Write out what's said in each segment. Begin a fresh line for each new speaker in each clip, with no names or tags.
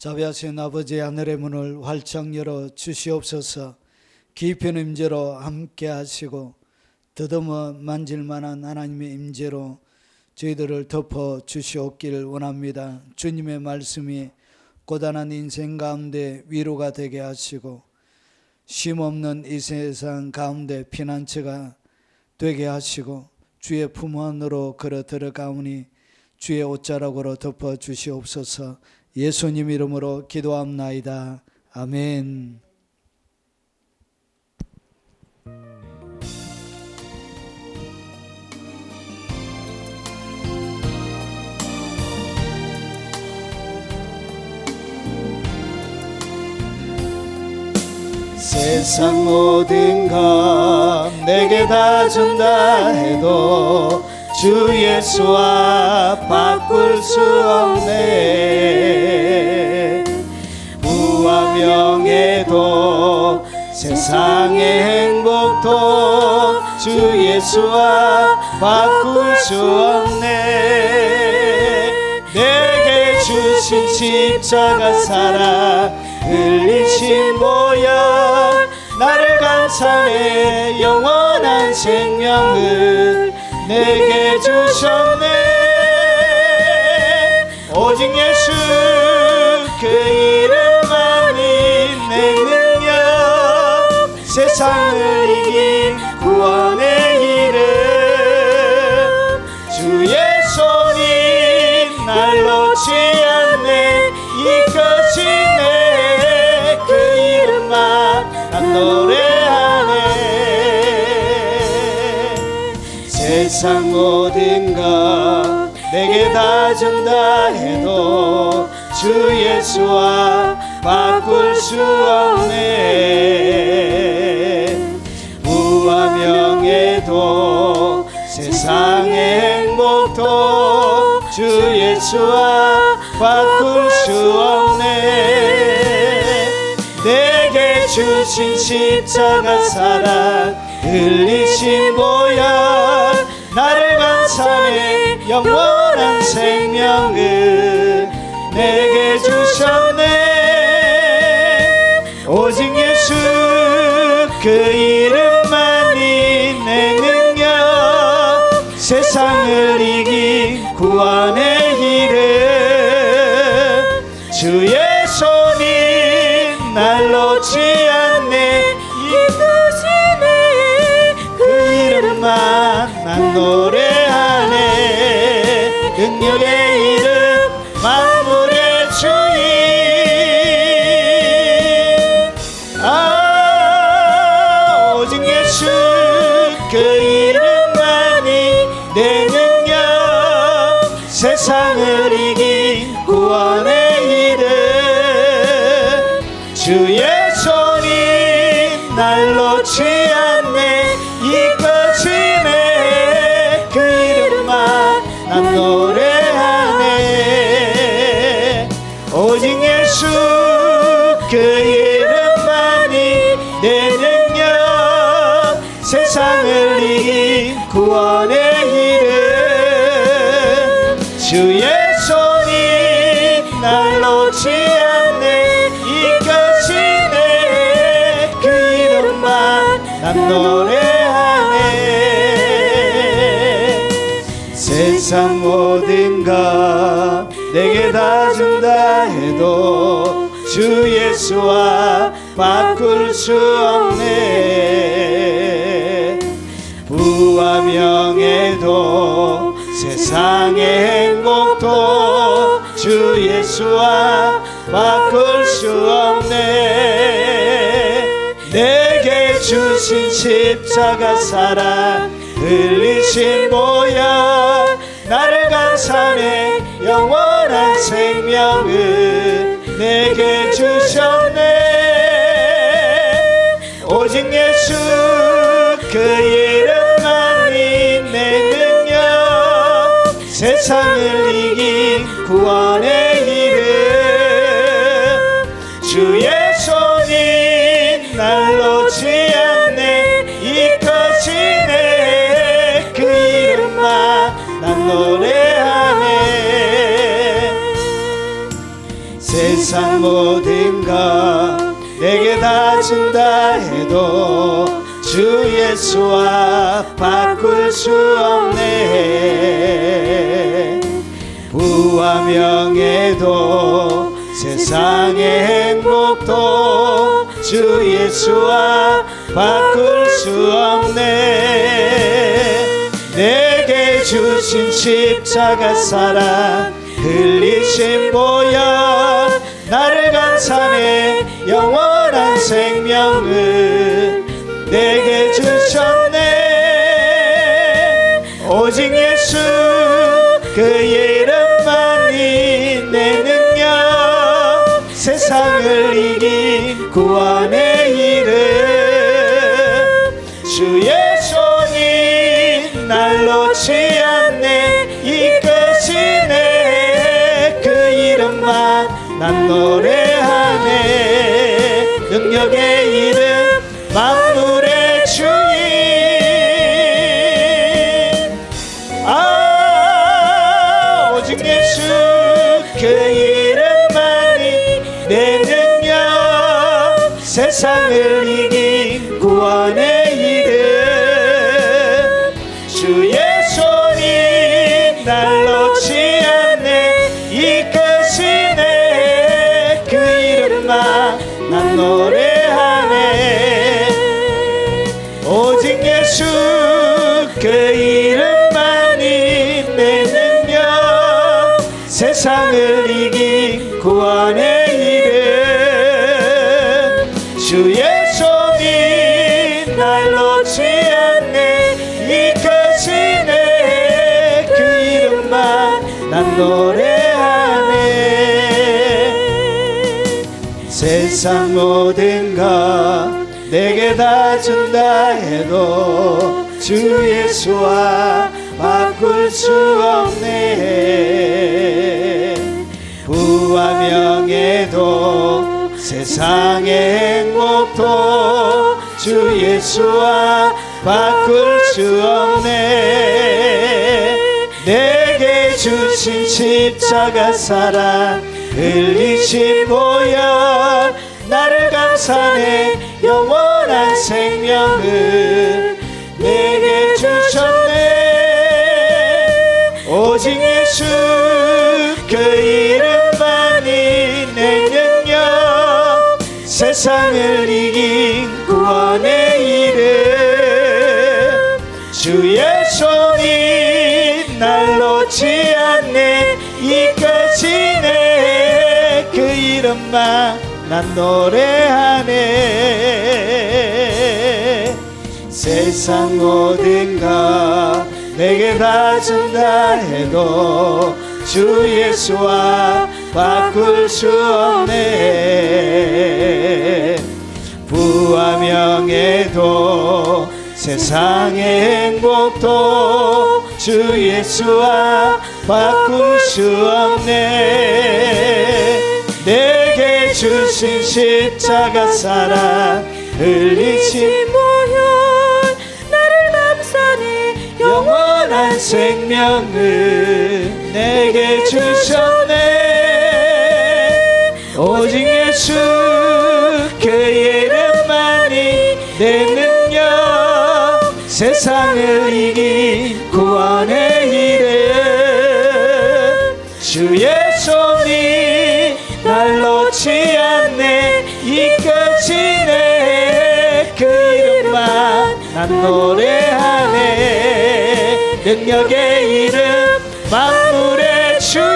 자비하신 아버지, 하늘의 문을 활짝 열어 주시옵소서. 깊은 임재로 함께 하시고 더듬어 만질 만한 하나님의 임재로 저희들을 덮어 주시옵기를 원합니다. 주님의 말씀이 고단한 인생 가운데 위로가 되게 하시고 쉼없는 이 세상 가운데 피난처가 되게 하시고 주의 품 안으로 걸어 들어가오니 주의 옷자락으로 덮어 주시옵소서. 예수님 이름으로 기도합나이다. 아멘. 세상 모든 것 내게 다 준다 해도 주 예수와 바꿀 수 없네. 부와 명예도 세상의 행복도 주 예수와 바꿀 수 없네. 내게 주신 십자가 사랑 흘리신 보혈 나를 감싸네. 영원한 생명을 내게 주셨네. 오직 예수 그 이름만이 내 능력, 세상을 이긴 구원의 이름. 주의 손이 날 놓지 않네. 이끄시네. 그 이름만 난 노래하네. 세상 모든 것 내게 다 준다 해도 주 예수와 바꿀 수 없네. 부와 명예도 세상의 행복도 주 예수와 바꿀 수 없네. 내게 주신 십자가 사랑 흘리신 보혈 나를 감싸네. 영원한 생명을 내게 주셨네. 오직 예수 그 이름만이 내 능력, 세상을 이긴 구원의 이름. 주의 손이 날 놓지 않네. 이끄시네. 그 이름만 난 노래하네. 능력의 이름 만물의 주인. 오직 예수 그 이름만이 내 능력, 세상을 이긴 구원의 이름. 주의 손이 날 놓지 않네. 이끄시네. 그 이름만 난 노래하네. 오직 예수 그 이름만이 내 능력, 세상을 이긴 구원의 이름. 주의 손이 날 놓지 않네. 이끄시네. 그 이름만 난 노래하네. 세상 모든 것 내게 다 준다 해도 주 예수와 바꿀 수 없네. 부와 명예도 세상의 행복도 주 예수와 바꿀 수 없네. 내게 주신 십자가 사랑 흘리신 보혈 나를 감싸네. 영원한 생명을 내게 주셨네. 오직 예수 그 이름만이 내 능력, 세상을 이긴 구원의 이름. 주의 손이 날 놓지 않네. 이끄시네. 그 이름만 난 노래하네. 세상 모든 것 내게 다 준다 해도 주 예수와 바꿀 수 없네. 부와 명예도 세상의 행복도 주 예수와 바꿀 수 없네. 내게 주신 십자가 사랑 흘리신 보혈 나를 감싸네. 영원한 생명을 내게 주셨네. 오직 예수 그 이름만이 내 능력 세상을 이긴 구원의 이름 주의 손이 날 놓지 않네. 이끄시네. 그 이름만 난 노래하네. 능력의 이름 만물의 주인 오직 예수 그 이름만이 내 능력 세상을 이긴 구원의 이름 주의 손이 날 놓지 않네. 이끄시네. 그 이름만 난 노래하네. 오직 예수 그 이름만이 내 능력 세상을 이긴 구원의 이름 주의 손이 날 놓지 않네. 이끄시네. 그 이름만 난 노래하네. 세상 모든 것 내게 다 준다 해도 주 예수와 바꿀 수 없네. 부와 명예도 세상의 행복도 주 예수와 바꿀 수 없네. 내게 주신 십자가 사랑 흘리신 보혈 나를 감싸네. 영원한 생명을 내게 주셨네. 오직 예수 그 이름만이 내 능력 세상을 이긴 구원의 이름 주의 손이 날 놓지 않네. 이끄시네. 그 이름만 난 노래하네. 세상 모든 것 내게 다 준다 해도 주 예수와 바꿀 수 없네. 부와 명예도 세상의 행복도 주 예수와 바꿀 수 없네. 내게 주신 십자가 사랑 흘리신 보혈 나를 감싸네. 영원한 생명을 내게 주셨네. 오직 예수 그 이름만이 내 능력 세상을 이긴 구원의 이름 주의 손이 날 놓지 않네. 이끄시네. 그 이름만 난 노래하네. 능력의 이름 만물의 주인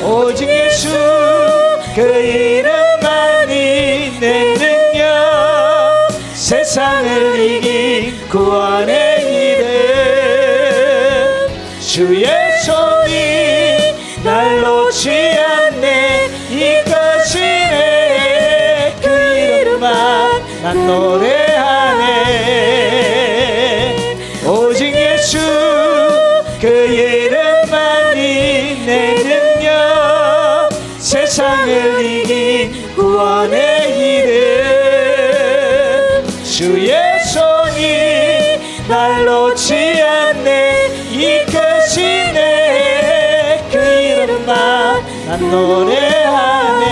오직 예수 그 이름만이 내 능력 세상을 이긴 구원의 이름 주의 손이 날 놓지 않네. 이끄시네. 그 이름만 난 노래하네. 오직 예수 그 이름만이 내 능력 세상을 이긴 구원의 이름 주의 손이 날 놓지 않네. 이끄시네. 난 노래하네.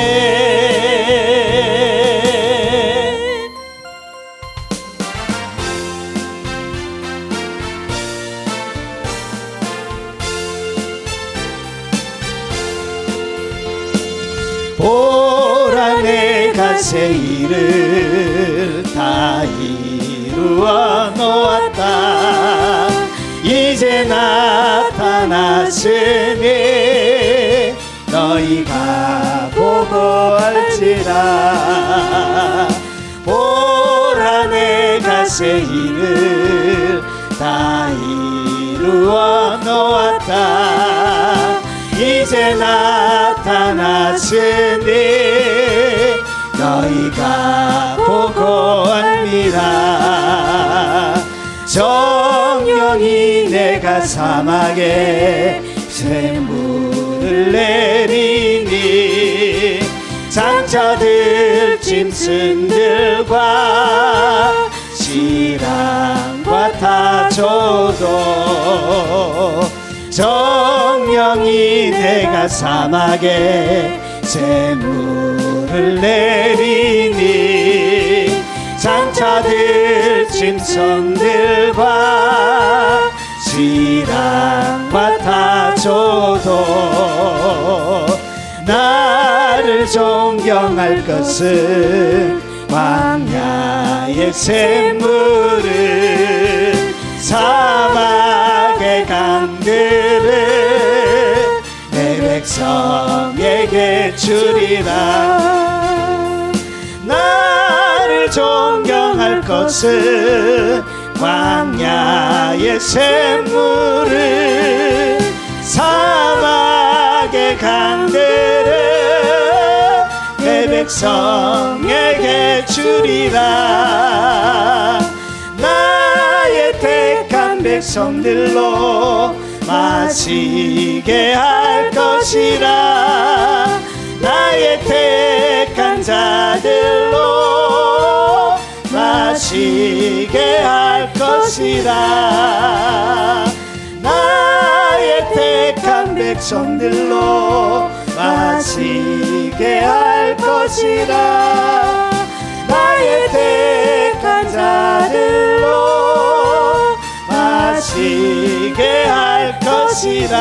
보라 내가 새 일을 다 이루어 놓았다. 이제 나타났으니 너희가 보고 알지라. 보라 내가 새 일을 다 이루어 놓았다. 이제 나타났으니 너희가 보고 알미라. 정령이 내가 사막에 샘물을 내리니 장차들 짐승들과 시랑과 타조도 정령이 내가 사막에 샘물을 내리니 장차들 짐승들과 시랑과 타조도 나를 존경할 것은 광야의 샘물을 사막의 강들을 내 백성에게 주리라. 나를 존경할 것은 광야의 샘물을 사막의 강들을 내 백성에게 주리라. 나의 택한 백성들로 마시게 할 것이라. 나의 택한 자들로 마시게 할 것이라. 나의 택한 백성들로 마시게 할 것이라. 나의 택한 자들로 마시게 할 것이라.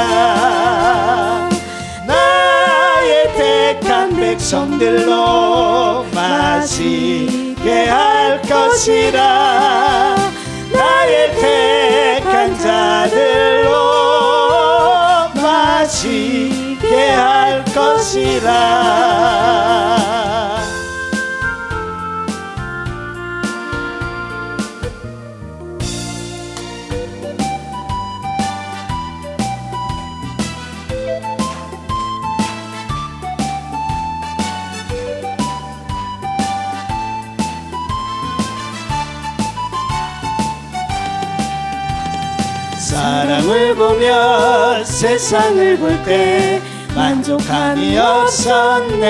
나의 택한 백성들로 마시게 할 것이라. 나의 택한 자들로 마시게 할 것이라. 사랑을 보며 세상을 볼 때 만족함이 없었네.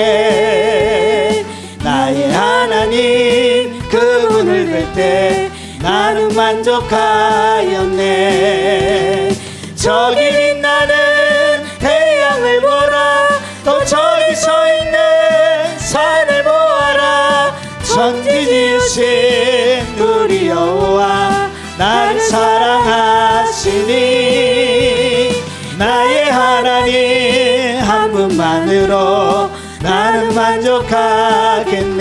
나의 하나님 그분을 뵐 때 나는 만족하였네. 저기 빛나는 태양을 보라. 또 저기 서 있는 산을 보아라. 천지 지으신 우리 여호와 나를 사랑하시니 나의 하나님 한 분만으로 나는 만족하겠네.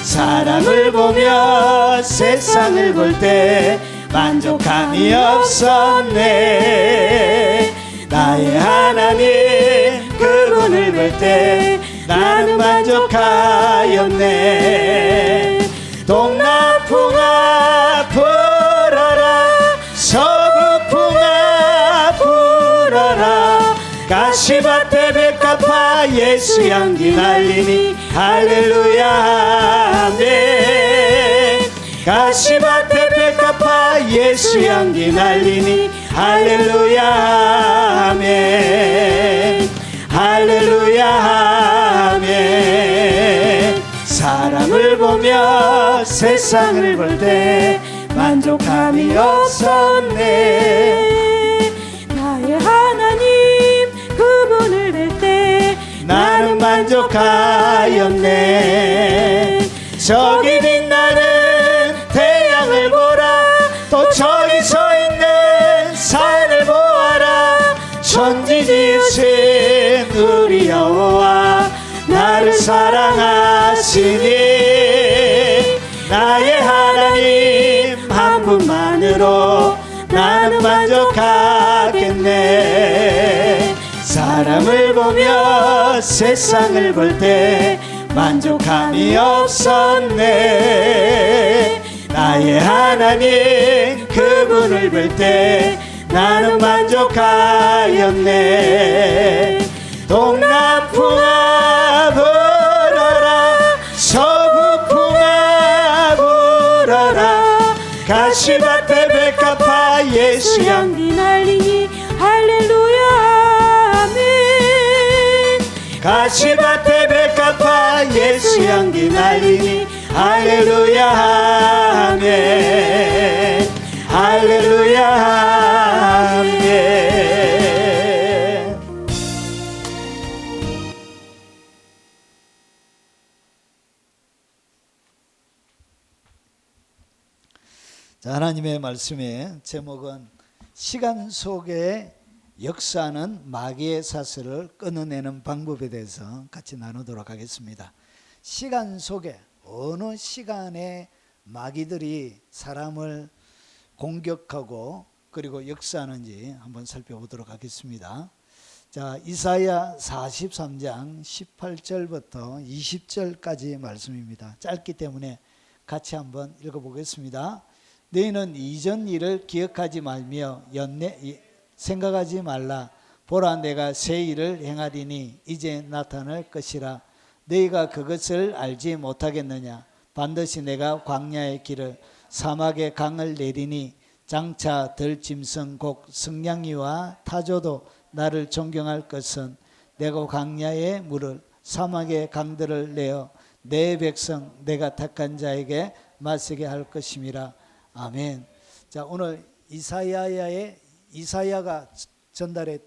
사랑을 보며 세상을 볼 때 만족함이 없었네. 나의 하나님 그분을 볼 때 나는 만족하였네. 동남풍아 불어라. 서북풍아 불어라. 가시밭에 백합화 예수 향기 날리니 할렐루야 아멘. 가시밭에 백합화 예수 향기 날리니 할렐루야 아멘. 할렐루야 아멘. 사람을 보며 세상을 볼 때 만족함이 없었네.
나의 하나님 그분을 뵐
만족하였네. 저기 빛나는 태양을 보라. 또 저기 서 있는 산을 보아라. 천지 지으신 우리 여호와 나를 사랑하시니 나의 하나님 한 분만으로 나는 만족하겠네. 사람을 보며 세상을 볼 때 만족함이 없었네. 나의 하나님 그분을 볼 때 나는 만족하였네. 동남풍아 불어라. 서북풍아 불어라. 가시밭에 백합화 예수 향기
날리니 할렐루야 아멘.
가시밭에 백합화 예수 향기 날리니 할렐루야 아멘. 할렐루야 아멘. 자, 하나님의 말씀의 제목은 시간 속에 역사하는 마귀의 사슬을 끊어내는 방법에 대해서 같이 나누도록 하겠습니다. 시간 속에 어느 시간에 마귀들이 사람을 공격하고 그리고 역사하는지 한번 살펴보도록 하겠습니다. 자, 이사야 43장 18절부터 20절까지 말씀입니다. 짧기 때문에 같이 한번 읽어보겠습니다. 너희는 이전 일을 기억하지 말며 생각하지 말라. 보라, 내가 새 일을 행하리니 이제 나타날 것이라. 너희가 그것을 알지 못하겠느냐. 반드시 내가 광야의 길을 사막의 강을 내리니 장차 들짐승 곧 승냥이와 타조도 나를 존경할 것은 내가 광야의 물을 사막의 강들을 내어 내 백성 내가 택한 자에게 마시게 할 것임이라. 아멘. 자, 오늘 이사야가 전달에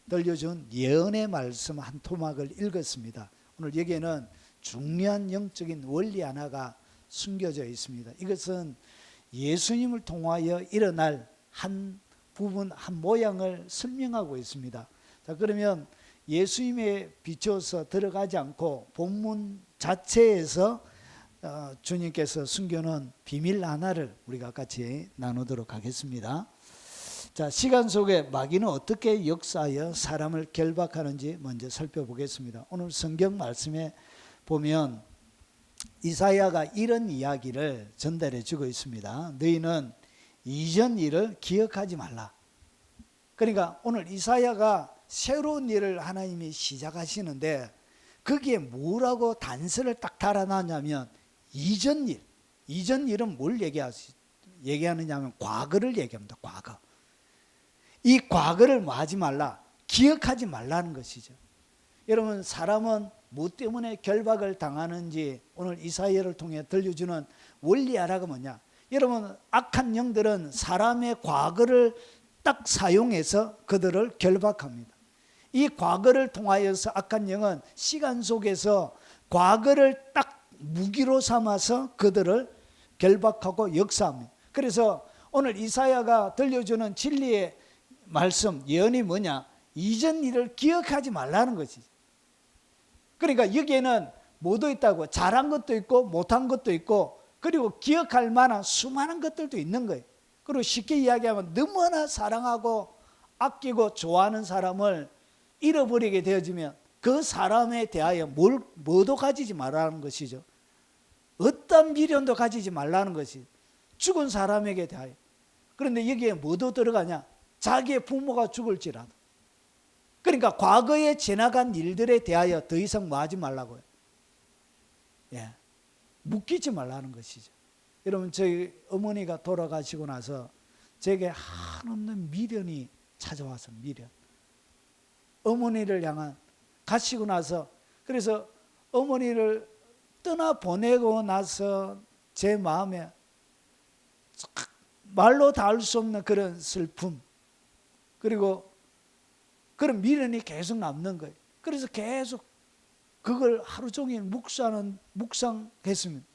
들려준 예언의 말씀 한 토막을 읽었습니다. 오늘 여기에는 중요한 영적인 원리 하나가 숨겨져 있습니다. 이것은 예수님을 통하여 일어날 한 부분, 한 모양을 설명하고 있습니다. 자, 그러면 예수님에 비춰서 들어가지 않고 본문 자체에서 주님께서 숨겨놓은 비밀 하나를 우리가 같이 나누도록 하겠습니다. 자, 시간 속에 마귀는 어떻게 역사하여 사람을 결박하는지 먼저 살펴보겠습니다. 오늘 성경 말씀에 보면 이사야가 이런 이야기를 전달해 주고 있습니다. 너희는 이전 일을 기억하지 말라. 그러니까 오늘 이사야가 새로운 일을 하나님이 시작하시는데 거기에 뭐라고 단서를 딱 달아놨냐면 이전 일. 이전 일은 뭘 얘기하느냐 하면 과거를 얘기합니다. 과거. 이 과거를 뭐 하지 말라? 기억하지 말라는 것이죠. 여러분, 사람은 뭐 때문에 결박을 당하는지 오늘 이사야를 통해 들려주는 원리 하나가 뭐냐? 여러분, 악한 영들은 사람의 과거를 딱 사용해서 그들을 결박합니다. 이 과거를 통하여서 악한 영은 시간 속에서 과거를 딱 무기로 삼아서 그들을 결박하고 역사합니다. 그래서 오늘 이사야가 들려주는 진리의 말씀, 예언이 뭐냐? 이전 일을 기억하지 말라는 것이죠. 그러니까 여기에는 뭐도 있다고, 잘한 것도 있고 못한 것도 있고 그리고 기억할 만한 수많은 것들도 있는 거예요. 그리고 쉽게 이야기하면 너무나 사랑하고 아끼고 좋아하는 사람을 잃어버리게 되어지면 그 사람에 대하여 뭐도 가지지 말라는 것이죠. 어떤 미련도 가지지 말라는 것이 죽은 사람에게 대하여. 그런데 여기에 뭐도 들어가냐? 자기의 부모가 죽을지라도. 그러니까 과거에 지나간 일들에 대하여 더 이상 뭐 하지 말라고요. 예, 묶이지 말라는 것이죠. 여러분, 저희 어머니가 돌아가시고 나서 제게 한없는 미련이 찾아와서 미련. 어머니를 향한 가시고 나서 그래서 어머니를 떠나보내고 나서 제 마음에 말로 닿을 수 없는 그런 슬픔 그리고 그런 미련이 계속 남는 거예요. 그래서 계속 그걸 하루 종일 묵상했습니다.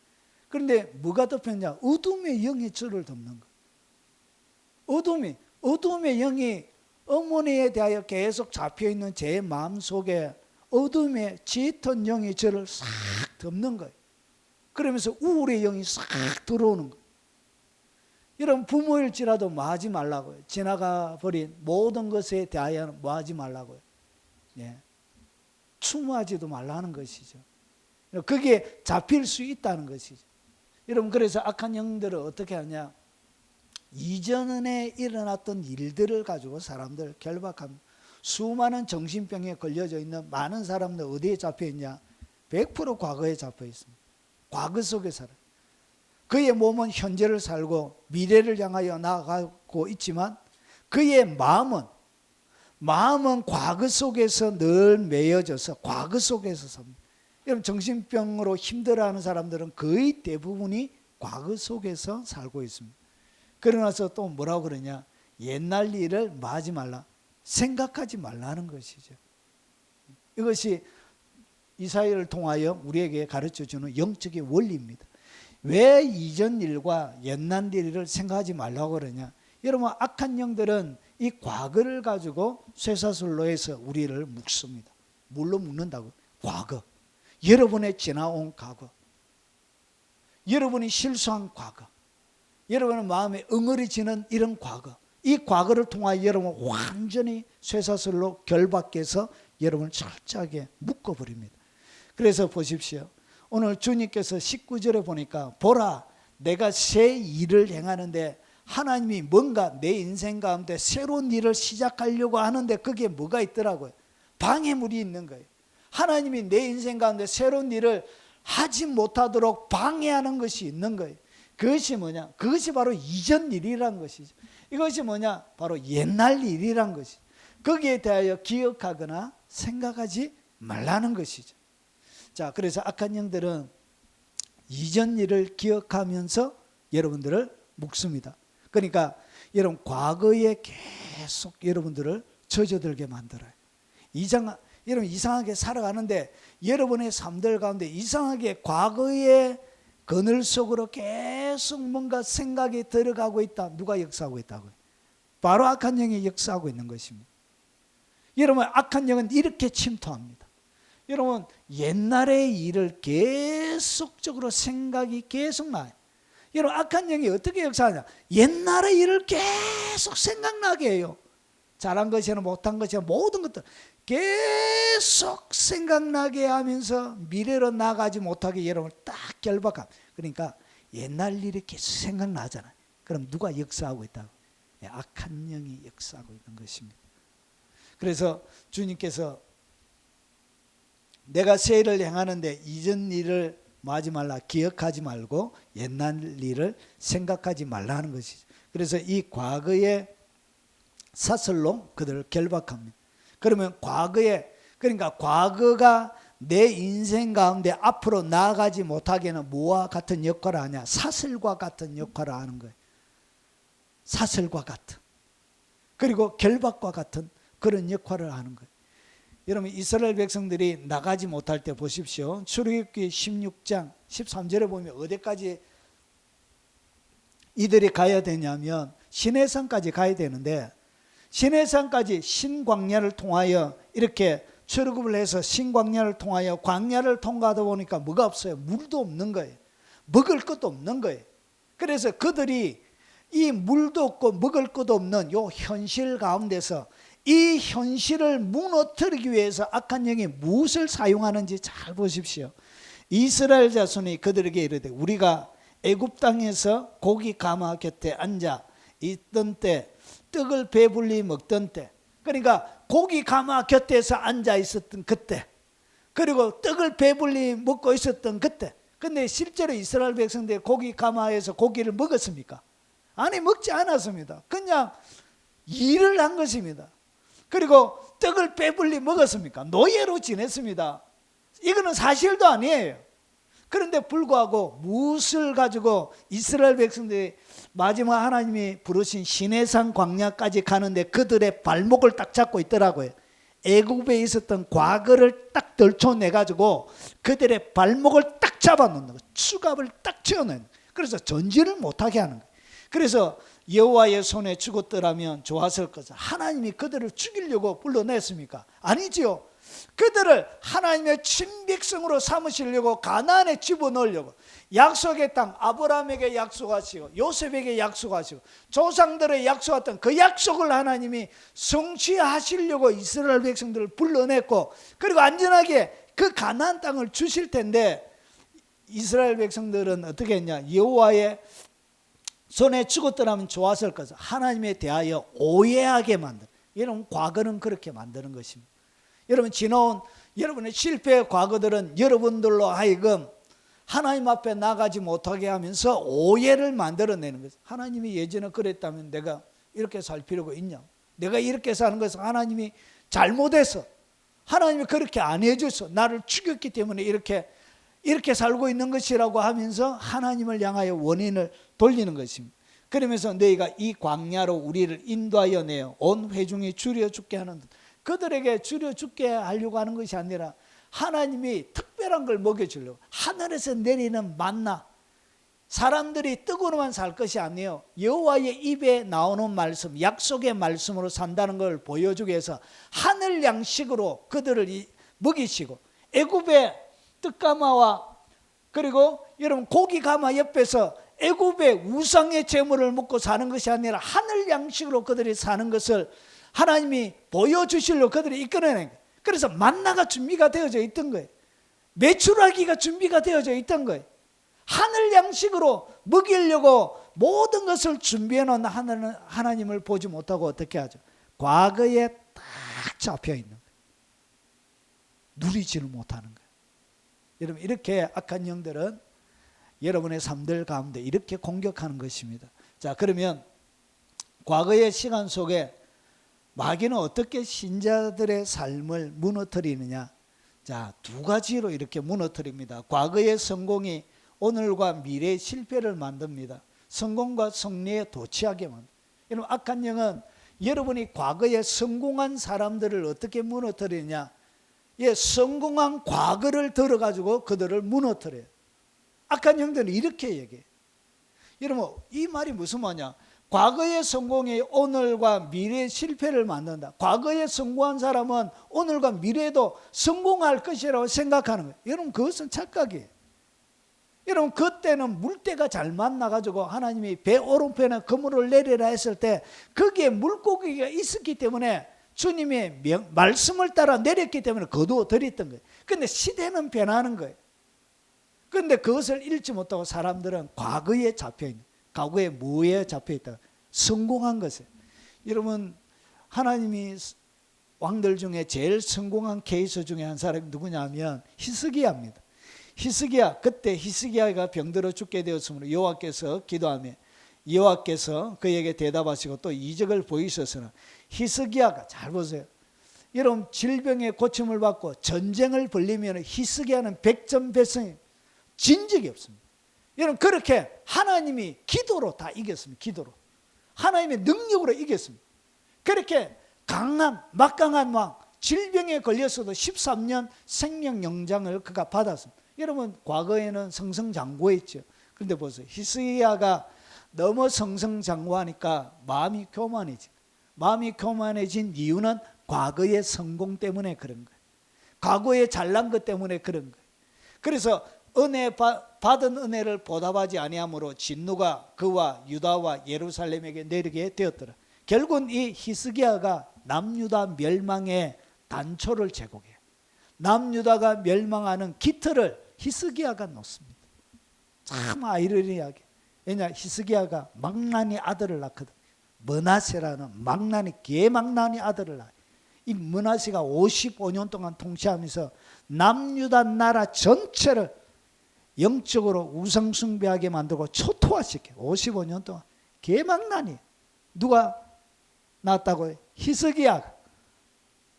그런데 뭐가 덮였냐? 어둠의 영이 저를 덮는 거예요. 어둠의 영이 어머니에 대하여 계속 잡혀있는 제 마음속에 어둠의 짙은 영이 저를 싹 덮는 거예요. 그러면서 우울의 영이 싹 들어오는 거예요. 여러분, 부모일지라도 뭐 하지 말라고요. 지나가 버린 모든 것에 대하여는 뭐 하지 말라고요. 예. 추모하지도 말라는 것이죠. 그게 잡힐 수 있다는 것이죠. 여러분, 그래서 악한 영들을 어떻게 하냐? 이전에 일어났던 일들을 가지고 사람들 결박합니다. 수많은 정신병에 걸려져 있는 많은 사람들 어디에 잡혀 있냐? 100% 과거에 잡혀 있습니다. 과거 속에 살아요. 그의 몸은 현재를 살고 미래를 향하여 나아가고 있지만 그의 마음은 과거 속에서 늘 매여져서 과거 속에서 삽니다. 여러분, 정신병으로 힘들어하는 사람들은 거의 대부분이 과거 속에서 살고 있습니다. 그러나서 또 뭐라고 그러냐? 옛날 일을 뭐 하지 말라? 생각하지 말라는 것이죠. 이것이 이사야를 통하여 우리에게 가르쳐주는 영적인 원리입니다. 왜 이전 일과 옛날 일을 생각하지 말라고 그러냐? 여러분, 악한 영들은 이 과거를 가지고 쇠사슬로 해서 우리를 묶습니다. 뭘로 묶는다고? 과거. 여러분의 지나온 과거. 여러분이 실수한 과거. 여러분의 마음에 응어리지는 이런 과거. 이 과거를 통하여 여러분 완전히 쇠사슬로 결박해서 여러분을 철저하게 묶어버립니다. 그래서 보십시오. 오늘 주님께서 19절에 보니까 보라, 내가 새 일을 행하는데, 하나님이 뭔가 내 인생 가운데 새로운 일을 시작하려고 하는데 그게 뭐가 있더라고요. 방해물이 있는 거예요. 하나님이 내 인생 가운데 새로운 일을 하지 못하도록 방해하는 것이 있는 거예요. 그것이 뭐냐? 그것이 바로 이전 일이란 것이죠. 이것이 뭐냐? 바로 옛날 일이란 것이죠. 거기에 대하여 기억하거나 생각하지 말라는 것이죠. 자, 그래서 악한 영들은 이전 일을 기억하면서 여러분들을 묶습니다. 그러니까 여러분, 과거에 계속 여러분들을 젖어들게 만들어요. 여러분, 이상하게 살아가는데 여러분의 삶들 가운데 이상하게 과거의 그늘 속으로 계속 뭔가 생각이 들어가고 있다. 누가 역사하고 있다고요? 바로 악한 영이 역사하고 있는 것입니다. 여러분, 악한 영은 이렇게 침투합니다. 여러분, 옛날의 일을 계속적으로 생각이 계속 나요. 여러분, 악한 영이 어떻게 역사하냐? 옛날의 일을 계속 생각나게 해요. 잘한 것이나 못한 것이나 모든 것들 계속 생각나게 하면서 미래로 나가지 못하게 여러분을 딱 결박합니다. 그러니까 옛날 일이 계속 생각나잖아요. 그럼 누가 역사하고 있다고? 악한 영이 역사하고 있는 것입니다. 그래서 주님께서 내가 새 일을 행하는데 이전 일을 하지 말라, 기억하지 말고 옛날 일을 생각하지 말라 하는 것이죠. 그래서 이 과거의 사슬로 그들을 결박합니다. 그러면 그러니까 과거가 내 인생 가운데 앞으로 나아가지 못하게는 뭐와 같은 역할을 하냐? 사슬과 같은 역할을 하는 거예요. 사슬과 같은. 그리고 결박과 같은 그런 역할을 하는 거예요. 여러분, 이스라엘 백성들이 나가지 못할 때 보십시오. 출애굽기 16장 13절에 보면 어디까지 이들이 가야 되냐면 시내산까지 가야 되는데, 시내산까지 신광야를 통하여 이렇게 출애굽을 해서 신광야를 통하여 광야를 통과하다 보니까 뭐가 없어요? 물도 없는 거예요. 먹을 것도 없는 거예요. 그래서 그들이 이 물도 없고 먹을 것도 없는 이 현실 가운데서 이 현실을 무너뜨리기 위해서 악한 영이 무엇을 사용하는지 잘 보십시오. 이스라엘 자손이 그들에게 이르되 우리가 애굽 땅에서 고기 가마 곁에 앉아 있던 때, 떡을 배불리 먹던 때, 그러니까 고기 가마 곁에서 앉아 있었던 그때, 그리고 떡을 배불리 먹고 있었던 그때. 근데 실제로 이스라엘 백성들이 고기 가마에서 고기를 먹었습니까? 아니, 먹지 않았습니다. 그냥 일을 한 것입니다. 그리고 떡을 배불리 먹었습니까? 노예로 지냈습니다. 이거는 사실도 아니에요. 그런데 불구하고 무엇을 가지고 이스라엘 백성들이 마지막 하나님이 부르신 시내산 광야까지 가는데 그들의 발목을 딱 잡고 있더라고요. 애굽에 있었던 과거를 딱 들춰내 가지고 그들의 발목을 딱 잡아놓는 거예요. 수갑을 딱 채워내는 거예요. 그래서 전진을 못하게 하는 거예요. 그래서 여호와의 손에 죽었더라면 좋았을 것을 하나님이 그들을 죽이려고 불러냈습니까? 아니지요. 그들을 하나님의 친백성으로 삼으시려고 가나안에 집어넣으려고 약속의 땅 아브라함에게 약속하시고 요셉에게 약속하시고 조상들의 약속했던 그 약속을 하나님이 성취하시려고 이스라엘 백성들을 불러냈고 그리고 안전하게 그 가나안 땅을 주실 텐데 이스라엘 백성들은 어떻게 했냐? 여호와의 손에 죽었더라면 좋았을 것을 하나님에 대하여 오해하게 만든. 여러분 과거는 그렇게 만드는 것입니다. 여러분 지나온 여러분의 실패의 과거들은 여러분들로 하여금 하나님 앞에 나가지 못하게 하면서 오해를 만들어내는 거죠. 하나님이 예전에 그랬다면 내가 이렇게 살 필요가 있냐? 내가 이렇게 사는 것은 하나님이 잘못해서 하나님이 그렇게 안 해줘서 나를 죽였기 때문에 이렇게 살고 있는 것이라고 하면서 하나님을 향하여 원인을 돌리는 것입니다. 그러면서 너희가 이 광야로 우리를 인도하여 내어 온 회중이 줄여 죽게 하는 듯 그들에게 줄여 죽게 하려고 하는 것이 아니라 하나님이 특별한 걸 먹여주려고 하늘에서 내리는 만나 사람들이 떡으로만 살 것이 아니에요. 여호와의 입에 나오는 말씀 약속의 말씀으로 산다는 걸 보여주기 위해서 하늘 양식으로 그들을 먹이시고 애굽의 떡가마와 그리고 여러분 고기 가마 옆에서 애굽의 우상의 제물을 먹고 사는 것이 아니라 하늘 양식으로 그들이 사는 것을 하나님이 보여주시려고 그들이 이끌어낸 거예요. 그래서 만나가 준비가 되어져 있던 거예요. 메추라기가 준비가 되어져 있던 거예요. 하늘 양식으로 먹이려고 모든 것을 준비해 놓은 하나님을 보지 못하고 어떻게 하죠? 과거에 딱 잡혀 있는 거예요. 누리지를 못하는 거예요. 여러분 이렇게 악한 영들은 여러분의 삶들 가운데 이렇게 공격하는 것입니다. 자, 그러면 과거의 시간 속에 마귀는 어떻게 신자들의 삶을 무너뜨리느냐? 자, 두 가지로 이렇게 무너뜨립니다. 과거의 성공이 오늘과 미래의 실패를 만듭니다. 성공과 승리에 도취하게 만듭니다. 여러분 악한 영은 여러분이 과거에 성공한 사람들을 어떻게 무너뜨리느냐? 예, 성공한 과거를 들어가지고 그들을 무너뜨려요. 악한 영들은 이렇게 얘기해요. 여러분 이 말이 무슨 말이냐? 과거의 성공이 오늘과 미래의 실패를 만든다. 과거에 성공한 사람은 오늘과 미래에도 성공할 것이라고 생각하는 거예요. 여러분 그것은 착각이에요. 여러분 그때는 물때가 잘 만나가지고 하나님이 배 오른편에 그물을 내리라 했을 때 거기에 물고기가 있었기 때문에 주님의 말씀을 따라 내렸기 때문에 거두어 드렸던 거예요. 그런데 시대는 변하는 거예요. 그런데 그것을 잃지 못하고 사람들은 과거에 잡혀있는 과거에 뭐에 잡혀있다? 성공한 것에. 여러분 하나님이 왕들 중에 제일 성공한 케이스 중에 한 사람이 누구냐면 히스기야입니다. 히스기야, 그때 히스기야가 병들어 죽게 되었으므로 여호와께서 기도하며 여호와께서 그에게 대답하시고 또 이적을 보이셨으나 히스기야가 잘 보세요. 여러분 질병의 고침을 받고 전쟁을 벌리면 히스기야는 백전백승 진 적이 없습니다. 여러분 그렇게 하나님이 기도로 다 이겼습니다. 기도로 하나님의 능력으로 이겼습니다. 그렇게 강한 막강한 왕 질병에 걸렸어도 13년 생명 영장을 그가 받았습니다. 여러분 과거에는 승승장구했죠. 그런데 보세요. 히스기야가 너무 승승장구하니까 마음이 교만해진 거예요. 마음이 교만해진 이유는 과거의 성공 때문에 그런 거예요. 과거에 잘난 것 때문에 그런 거예요. 그래서 받은 은혜를 보답하지 아니함으로 진노가 그와 유다와 예루살렘에게 내리게 되었더라. 결국은 이 히스기야가 남유다 멸망의 단초를 제공해요. 남유다가 멸망하는 기틀을 히스기야가 놓습니다. 참 아이러니하게. 왜냐 히스기야가 망나니 아들을 낳거든. 므낫세라는 망나니 개망나니 아들을 낳아요. 이 므낫세가 55년 동안 통치하면서 남유다 나라 전체를 영적으로 우상숭배하게 만들고 초토화시켜요. 55년 동안 개망나니. 누가 낳았다고 해요? 히스기야가.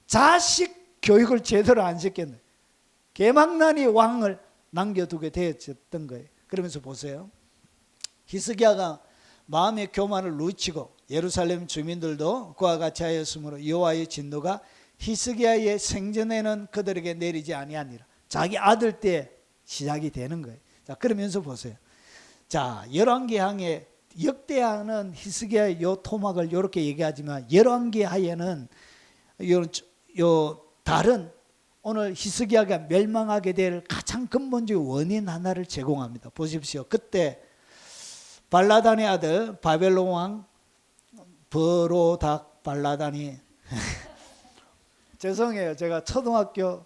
자식 교육을 제대로 안 시켰네. 개망나니 왕을 남겨두게 되었던 거예요. 그러면서 보세요. 히스기야가 마음의 교만을 누치고 예루살렘 주민들도 그와 같이 하였으므로 여호와의 진노가 히스기야의 생전에는 그들에게 내리지 아니하니라. 자기 아들 때 시작이 되는 거예요. 자, 그러면서 보세요. 자, 열왕기하에 역대하는 히스기야의 요 토막을 이렇게 얘기하지만 열왕기하에는 요 다른 오늘 히스기야가 멸망하게 될 가장 근본적인 원인 하나를 제공합니다. 보십시오. 그때 발라단의 아들 바벨론 왕 버로닥 발라단이 죄송해요. 제가 초등학교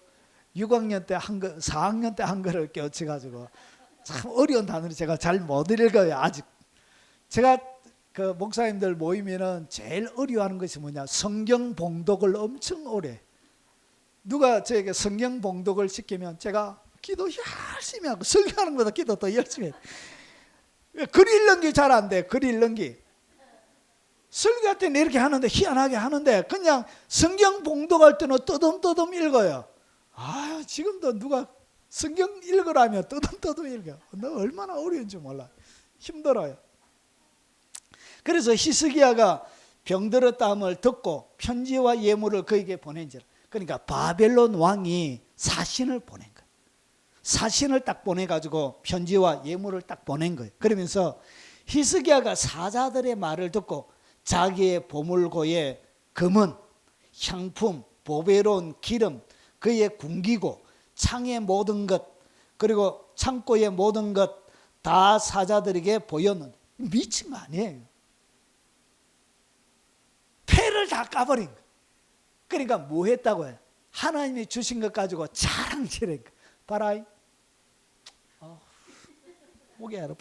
6학년 때 한글 4학년 때 한글을 깨우쳐 가지고 참 어려운 단어를 제가 잘 못 읽어요. 아직 제가 그 목사님들 모이면은 제일 어려워하는 것이 뭐냐? 성경 봉독을 엄청 오래. 누가 저에게 성경 봉독을 시키면 제가 기도 열심히 하고 설교하는 것보다 기도 더 열심히 해요. 글 읽는 게 잘 안 돼. 글 읽는 게. 설교할 때는 이렇게 하는데 희한하게 하는데 그냥 성경 봉독할 때는 떠듬떠듬 읽어요. 아, 지금도 누가 성경 읽으라면 떠듬떠듬 읽어. 너 얼마나 어려운지 몰라. 힘들어요. 그래서 히스기야가 병들었다함을 듣고 편지와 예물을 그에게 보낸지라. 그러니까 바벨론 왕이 사신을 보낸 거예요. 사신을 딱 보내가지고 편지와 예물을 딱 보낸 거예요. 그러면서 히스기야가 사자들의 말을 듣고 자기의 보물고에 금은, 향품, 보배로운 기름, 그의 군기고 창의 모든 것 그리고 창고의 모든 것 다 사자들에게 보였는데 미친 거 아니에요. 패를 다 까버린 거예요. 그러니까 뭐 했다고 해요? 하나님이 주신 것 가지고 자랑질한 거예요. 봐라. 목이 아파.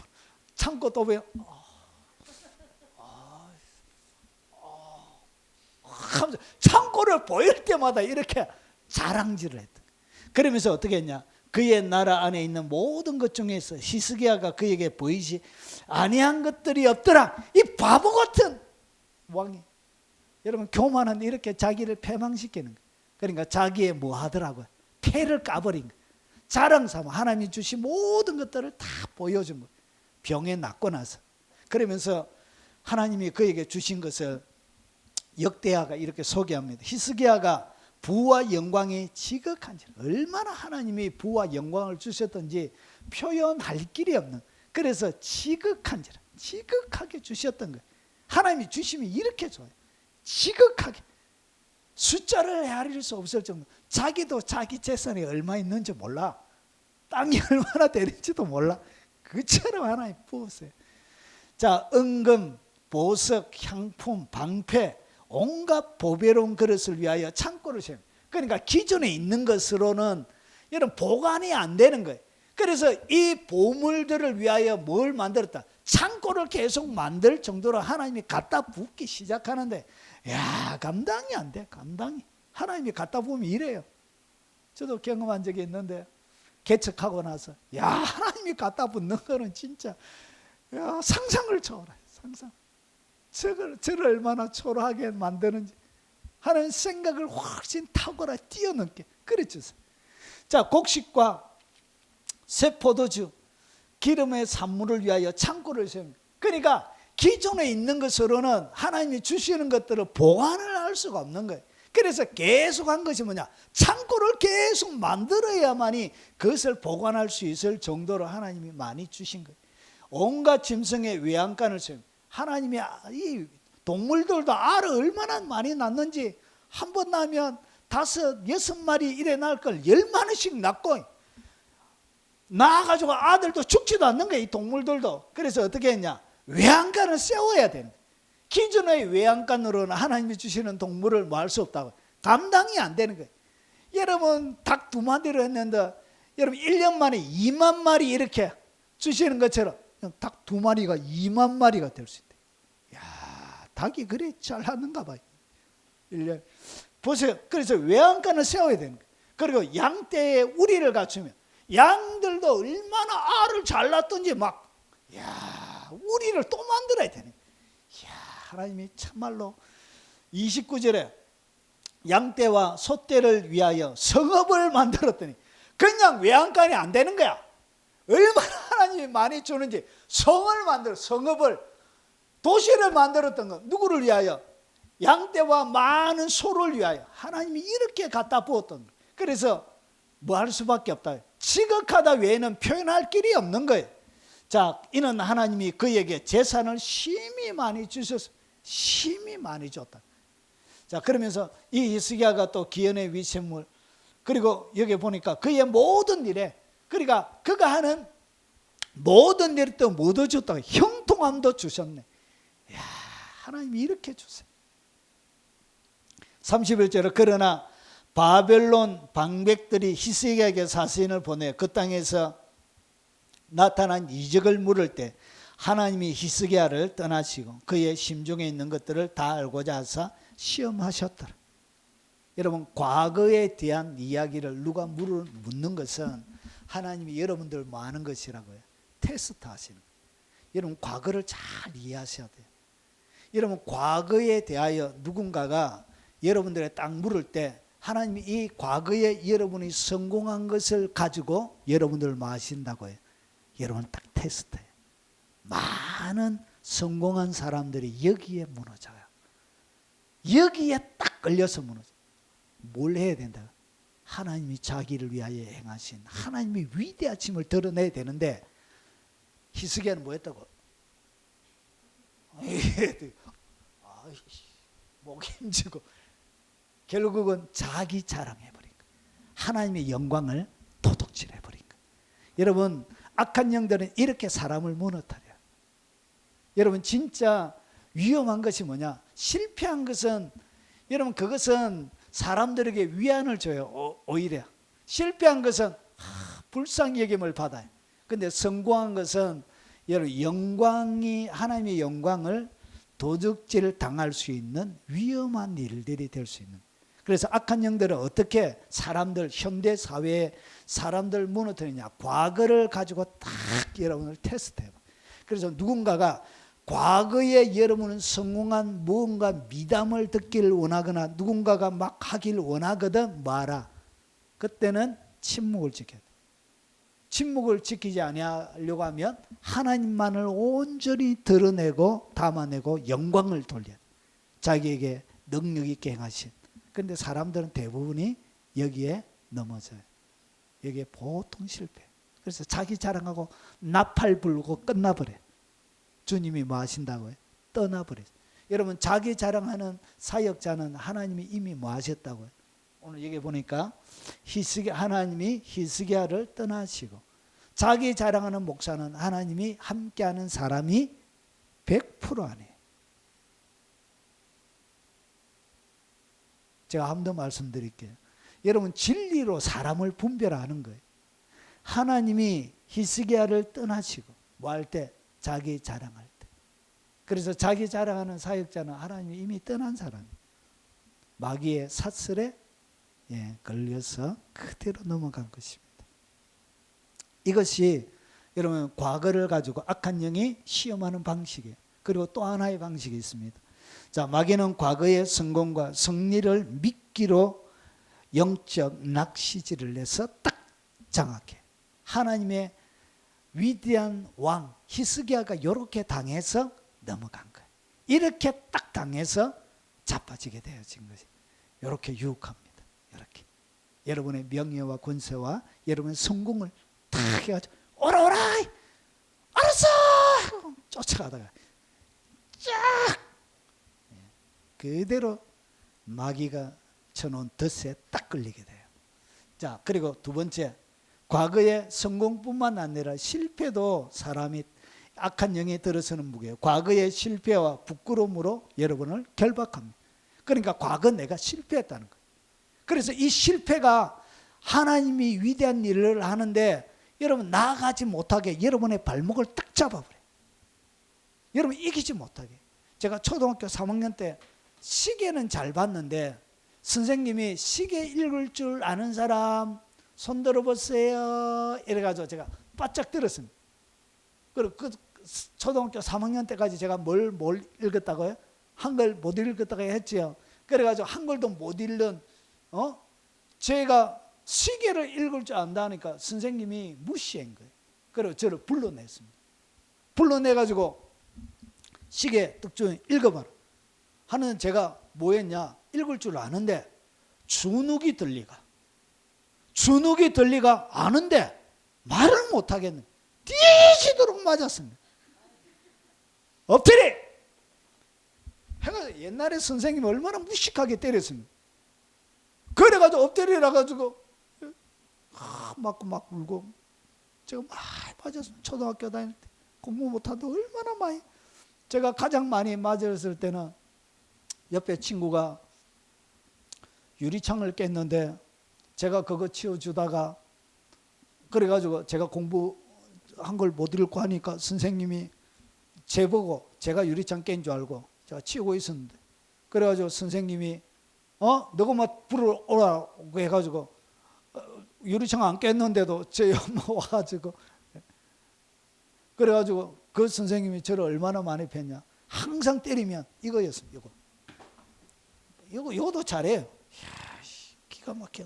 창고 또 왜요? 창고를 보일 때마다 이렇게 자랑질을 했다. 그러면서 어떻게 했냐? 그의 나라 안에 있는 모든 것 중에서 히스기야가 그에게 보이지 아니한 것들이 없더라. 이 바보 같은 왕이. 여러분 교만은 이렇게 자기를 패망시키는 거예요. 그러니까 자기의 뭐 하더라고요? 패를 까버린 거예요. 자랑 삼아 하나님이 주신 모든 것들을 다 보여준 거예요. 병에 낫고 나서. 그러면서 하나님이 그에게 주신 것을 역대하가 이렇게 소개합니다. 히스기야가 부와 영광이 지극한지라. 얼마나 하나님이 부와 영광을 주셨던지 표현할 길이 없는. 그래서 지극한지라. 지극하게 주셨던 거예요. 하나님이 주시면 이렇게 좋아요. 지극하게. 숫자를 헤아릴 수 없을 정도. 자기도 자기 재산이 얼마 있는지 몰라. 땅이 얼마나 되는지도 몰라. 그처럼 하나님 부었어요. 자, 은금, 보석, 향품, 방패, 온갖 보배로운 그릇을 위하여 창고를 세웁니다. 그러니까 기존에 있는 것으로는 여러분 보관이 안 되는 거예요. 그래서 이 보물들을 위하여 뭘 만들었다? 창고를 계속 만들 정도로 하나님이 갖다 붓기 시작하는데 야, 감당이 안 돼. 감당이. 하나님이 갖다 부으면 이래요. 저도 경험한 적이 있는데 개척하고 나서 야, 하나님이 갖다 붓는 거는 진짜 야, 상상을 초월해. 상상. 저를 얼마나 초라하게 만드는지 하는 생각을 훨씬 탁월하 뛰어넘게 그래주세요. 자, 곡식과 새 포도주, 기름의 산물을 위하여 창고를 세웁니다. 그러니까 기존에 있는 것으로는 하나님이 주시는 것들을 보관을 할 수가 없는 거예요. 그래서 계속 한 것이 뭐냐? 창고를 계속 만들어야만이 그것을 보관할 수 있을 정도로 하나님이 많이 주신 거예요. 온갖 짐승의 외양간을 세웁니다. 하나님이 이 동물들도 알을 얼마나 많이 낳는지 한 번 낳으면 5, 6마리 이래 낳을 걸 10마리씩 낳고 낳아가지고 아들도 죽지도 않는 거예요. 이 동물들도. 그래서 어떻게 했냐? 외양간을 세워야 되는 거예요. 기존의 외양간으로는 하나님이 주시는 동물을 뭐 할 수 없다고. 감당이 안 되는 거예요. 여러분 닭 2마리로 했는데 여러분 1년 만에 2만 마리 이렇게 주시는 것처럼 닭 2마리가 2만 마리가 될 수 있대. 야, 닭이 그래 잘하는가 봐요. 1년. 보세요. 그래서 외양간을 세워야 되는 거예요. 그리고 양떼의 우리를 갖추면 양들도 얼마나 알을 잘 낳던지 막 야, 우리를 또 만들어야 되는 거예요. 야, 하나님이 참말로 29절에 양떼와 소떼를 위하여 성읍을 만들었더니 그냥 외양간이 안 되는 거야. 얼마나 하나님이 많이 주는지 성을 만들어 성읍을 도시를 만들었던 거 누구를 위하여? 양떼와 많은 소를 위하여 하나님이 이렇게 갖다 부었던 거예요. 그래서 뭐 할 수밖에 없다. 지극하다 외에는 표현할 길이 없는 거예요. 자, 이는 하나님이 그에게 재산을 심히 많이 주셔서 심히 많이 줬다. 자, 그러면서 이 히스기야가 또 기연의 위생물, 그리고 여기 보니까 그의 모든 일에, 그러니까 그가 하는 모든 일에 또 못 얻어줬다고 형통함도 주셨네. 이야, 하나님이 이렇게 주세요. 31절에 그러나 바벨론 방백들이 히스기야에게 사신을 보내 그 땅에서 나타난 이적을 물을 때 하나님이 히스기야를 떠나시고 그의 심중에 있는 것들을 다 알고자 하사 시험하셨더라. 여러분, 과거에 대한 이야기를 누가 묻는 것은 하나님이 여러분들 뭐 하는 것이라고요? 테스트 하시는 거예요. 여러분, 과거를 잘 이해하셔야 돼요. 여러분, 과거에 대하여 누군가가 여러분들의 딱 물을 때 하나님이 이 과거에 여러분이 성공한 것을 가지고 여러분들을 뭐 하신다고요? 여러분 딱 테스트예요. 많은 성공한 사람들이 여기에 무너져요. 여기에 딱 걸려서 무너져요. 뭘 해야 된다? 하나님이 자기를 위하여 행하신 하나님의 위대하심을 드러내야 되는데 히스기야는 뭐 했다고? 목 힘주고 결국은 자기 자랑해버린 거예요. 하나님의 영광을 도둑질해버린 거예요. 여러분, 악한 영들은 이렇게 사람을 무너뜨려요. 여러분, 진짜 위험한 것이 뭐냐? 실패한 것은, 여러분, 그것은 사람들에게 위안을 줘요. 오히려 실패한 것은 불쌍히 여김을 받아요. 근데 성공한 것은 여러분 영광이, 하나님의 영광을 도둑질 당할 수 있는 위험한 일들이 될 수 있는. 그래서 악한 영들은 어떻게 사람들, 현대 사회에 사람들 무너뜨리냐? 과거를 가지고 딱 여러분을 테스트해요. 그래서 누군가가 과거에 여러분은 성공한 무언가 미담을 듣기를 원하거나 누군가가 막 하길 원하거든 말아. 그때는 침묵을 지켜야 돼. 침묵을 지키지 아니하려고 하면 하나님만을 온전히 드러내고 담아내고 영광을 돌려야 돼. 자기에게 능력 있게 행하신. 그런데 사람들은 대부분이 여기에 넘어져요. 여기에 보통 실패. 그래서 자기 자랑하고 나팔 불고 끝나버려요. 주님이 뭐 하신다고요? 떠나버려요. 여러분, 자기 자랑하는 사역자는 하나님이 이미 뭐 하셨다고요? 오늘 여기 보니까 하나님이 히스기야를 떠나시고 자기 자랑하는 목사는 하나님이 함께하는 사람이 100% 아니에요. 제가 한 번 더 말씀드릴게요. 여러분, 진리로 사람을 분별하는 거예요. 하나님이 히스기야를 떠나시고 뭐 할 때? 자기 자랑할 때. 그래서 자기 자랑하는 사역자는 하나님이 이미 떠난 사람이에요. 마귀의 사슬에 걸려서 그대로 넘어간 것입니다. 이것이 여러분 과거를 가지고 악한 영이 시험하는 방식이에요. 그리고 또 하나의 방식이 있습니다. 자, 마귀는 과거의 성공과 승리를 미끼로 영적 낚시질을 해서 딱 장악해. 하나님의 위대한 왕 히스기야가 이렇게 당해서 넘어간 거예요. 이렇게 딱 당해서 자빠지게 되어진 것이 이렇게 유혹합니다. 이렇게 여러분의 명예와 권세와 여러분의 성공을 탁 해가지고 오라 오라 알았어 쫓아가다가 쫙 그대로 마귀가 쳐놓은 덫에 딱 걸리게 돼요. 자, 그리고 두 번째, 과거의 성공뿐만 아니라 실패도 사람이 악한 영에 들어서는 무게예요. 과거의 실패와 부끄러움으로 여러분을 결박합니다. 그러니까 과거 내가 실패했다는 거예요. 그래서 이 실패가 하나님이 위대한 일을 하는데 여러분 나아가지 못하게 여러분의 발목을 딱 잡아버려요. 여러분 이기지 못하게. 제가 초등학교 3학년 때 시계는 잘 봤는데 선생님이 시계 읽을 줄 아는 사람 손 들어보세요 이래가지고 제가 바짝 들었습니다. 그리고 그 초등학교 3학년 때까지 제가 뭘 읽었다고요? 한글 못 읽었다고 했지요. 그래가지고 한글도 못 읽는 제가 시계를 읽을 줄 안다니까 선생님이 무시한 거예요. 그리고 저를 불러냈습니다. 불러내가지고 시계 특종을 읽어봐라 하는 제가 뭐 했냐? 읽을 줄 아는데 주눅이 들리가 아는데 말을 못하겠는 뒤지도록 맞았습니다. 엎드리! 해가 옛날에 선생님이 얼마나 무식하게 때렸습니다. 그래가지고 엎드리라 가지고 막 울고 제가 많이 맞았습니다. 초등학교 다닐 때 공부 못하도 얼마나 많이. 제가 가장 많이 맞았을 때는 옆에 친구가 유리창을 깼는데 제가 그거 치워주다가 그래가지고 제가 공부한 걸 못 읽고 하니까 선생님이 제보고 제가 유리창 깬 줄 알고 제가 치우고 있었는데 그래가지고 선생님이 너가 막 불을 오라고 해가지고 유리창 안 깼는데도 제 엄마 와가지고 그래가지고 그 선생님이 저를 얼마나 많이 팼냐. 항상 때리면 이거였습니다. 이거도 잘해요. 이야, 기가 막혀.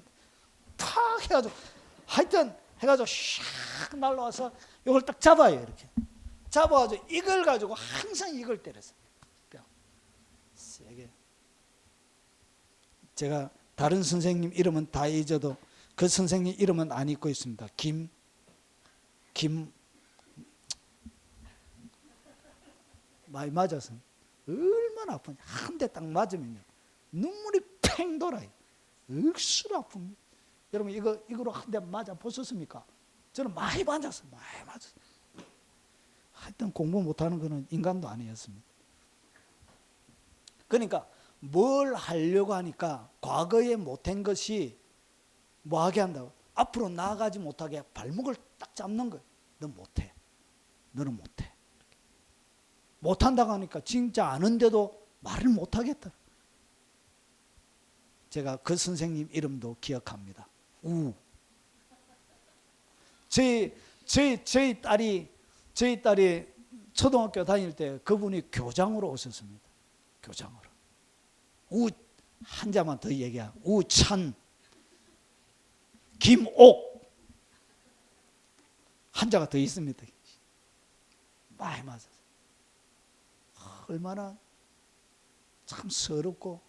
탁 해가지고 하여튼 해가지고 샥 날라와서 이걸 딱 잡아요. 이렇게 잡아가지고 이걸 가지고 항상 이걸 때렸어요. 세게. 제가 다른 선생님 이름은 다 잊어도 그 선생님 이름은 안 잊고 있습니다. 김 많이 맞아서 얼마나 아프냐. 한 대 딱 맞으면요 눈물이 팽 돌아요. 억수로 아픕니다. 여러분 이거로 한 대 맞아 보셨습니까? 저는 많이 맞았어요. 하여튼 공부 못하는 거는 인간도 아니었습니다. 그러니까 뭘 하려고 하니까 과거에 못한 것이 뭐하게 한다고? 앞으로 나아가지 못하게 발목을 딱 잡는 거예요. 넌 못해. 너는 못해. 못한다고 하니까 진짜 아는데도 말을 못하겠다. 제가 그 선생님 이름도 기억합니다. 저희 딸이 초등학교 다닐 때 그분이 교장으로 오셨습니다. 교장으로. 한자만 더 얘기해. 우찬, 김옥. 한자가 더 있습니다. 많이 맞았어요. 얼마나 참 서럽고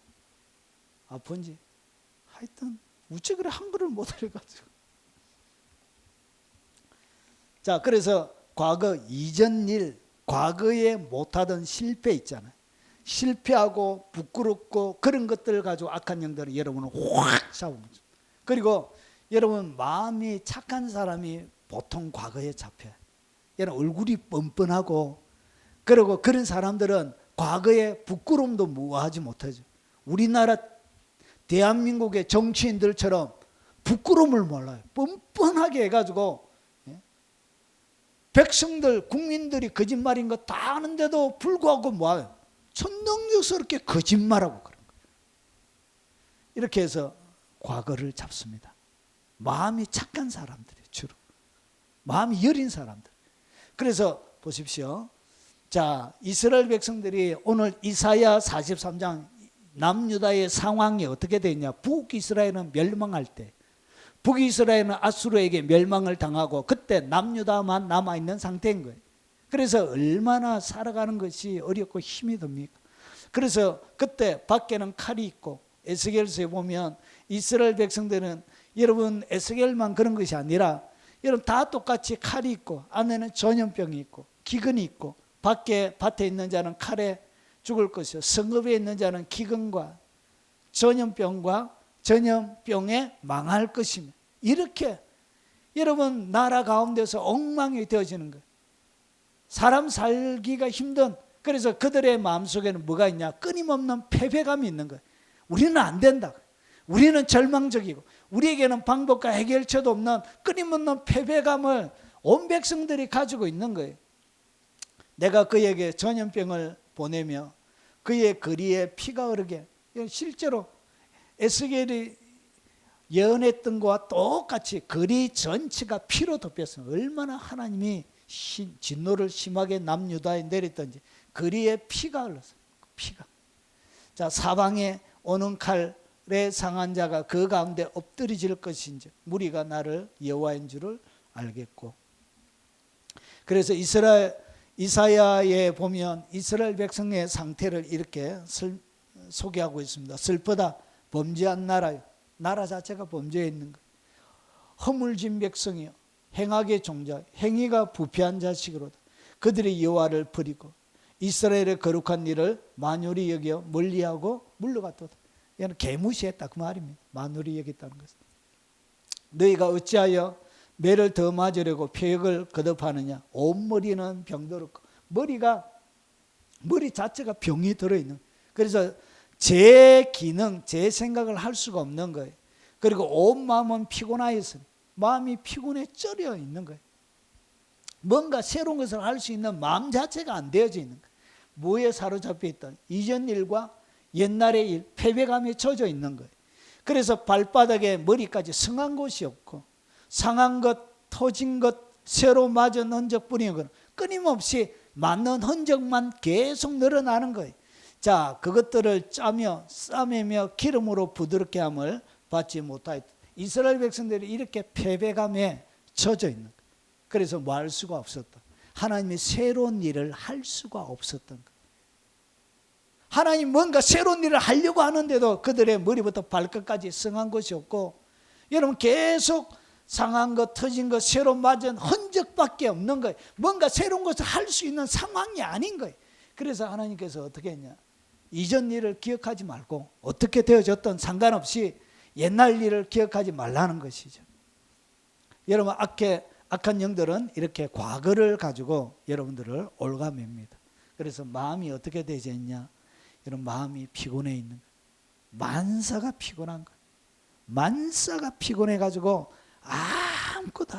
아픈지. 하여튼 우째 그래 한글을 못 해가지고. 자, 그래서 과거 이전 일, 과거에 못하던 실패 있잖아요. 실패하고 부끄럽고 그런 것들을 가지고 악한 영들은 여러분을 확 잡으면서. 그리고 여러분 마음이 착한 사람이 보통 과거에 잡혀요. 여러분 얼굴이 뻔뻔하고 그리고 그런 사람들은 과거에 부끄러움도 무하지 못하죠. 우리나라 대한민국의 정치인들처럼 부끄러움을 몰라요. 뻔뻔하게 해가지고 백성들 국민들이 거짓말인 거 다 아는데도 불구하고 뭐해요? 천능력스럽게 거짓말하고 그런 거예요. 이렇게 해서 과거를 잡습니다. 마음이 착한 사람들이에요. 주로 마음이 여린 사람들. 그래서 보십시오. 자, 이스라엘 백성들이 오늘 이사야 43장 남유다의 상황이 어떻게 되냐. 북이스라엘은 멸망할 때 북이스라엘은 아수르에게 멸망을 당하고 그때 남유다만 남아있는 상태인 거예요. 그래서 얼마나 살아가는 것이 어렵고 힘이 듭니까? 그래서 그때 밖에는 칼이 있고 에스겔서에 보면 이스라엘 백성들은 여러분 에스겔만 그런 것이 아니라 여러분 다 똑같이 칼이 있고 안에는 전염병이 있고 기근이 있고 밭에 있는 자는 칼에 죽을 것이요 성읍에 있는 자는 기근과 전염병과 전염병에 망할 것이며 이렇게 여러분 나라 가운데서 엉망이 되어지는 거예요. 사람 살기가 힘든. 그래서 그들의 마음속에는 뭐가 있냐? 끊임없는 패배감이 있는 거예요. 우리는 안 된다. 우리는 절망적이고 우리에게는 방법과 해결처도 없는 끊임없는 패배감을 온 백성들이 가지고 있는 거예요. 내가 그에게 전염병을 보내며 그의 거리에 피가 흐르게. 실제로 에스겔이 예언했던 것과 똑같이 거리 전체가 피로 덮였어요. 얼마나 하나님이 진노를 심하게 남유다에 내렸던지 거리에 피가 흘렀어요. 피가. 자, 사방에 오는 칼에 상한 자가 그 가운데 엎드러질 것인지 무리가 나를 여호와인 줄을 알겠고. 그래서 이사야에 보면 이스라엘 백성의 상태를 이렇게 소개하고 있습니다. 슬프다. 범죄한 나라요. 나라 자체가 범죄에 있는 것. 허물진 백성이요. 행악의 종자. 행위가 부패한 자식으로다. 그들이 여호와를 버리고 이스라엘의 거룩한 일을 만홀히 여겨 멀리하고 물러갔도다. 얘는 개무시했다 그 말입니다. 만홀히 여겼다는 것은. 너희가 어찌하여 매를 더 맞으려고 표역을 거듭하느냐. 온 머리는 병들었고 머리 자체가 병이 들어있는. 그래서 제 기능, 제 생각을 할 수가 없는 거예요. 그리고 온 마음은 피곤하여서 마음이 피곤해 쩔여 있는 거예요. 뭔가 새로운 것을 할 수 있는 마음 자체가 안 되어져 있는 거예요. 뭐에 사로잡혀 있다. 이전 일과 옛날의 일, 패배감에 젖어 있는 거예요. 그래서 발바닥에 머리까지 성한 곳이 없고 상한 것, 터진 것, 새로 맞은 흔적뿐인 것 끊임없이 맞는 흔적만 계속 늘어나는 거예요. 자, 그것들을 짜며 싸매며 기름으로 부드럽게 함을 받지 못하였다. 이스라엘 백성들이 이렇게 패배감에 젖어 있는 거예요. 그래서 뭐 할 수가 없었다. 하나님이 새로운 일을 할 수가 없었던 거예요. 하나님 뭔가 새로운 일을 하려고 하는데도 그들의 머리부터 발끝까지 성한 것이 없고, 여러분 계속 상한 것, 터진 것, 새로 맞은 흔적밖에 없는 거예요. 뭔가 새로운 것을 할 수 있는 상황이 아닌 거예요. 그래서 하나님께서 어떻게 했냐. 이전 일을 기억하지 말고 어떻게 되어졌든 상관없이 옛날 일을 기억하지 말라는 것이죠. 여러분 악한 영들은 이렇게 과거를 가지고 여러분들을 올가맵니다. 그래서 마음이 어떻게 되어졌냐. 여러분 마음이 피곤해 있는 거예요. 만사가 피곤한 거예요. 만사가 피곤해가지고 아무것도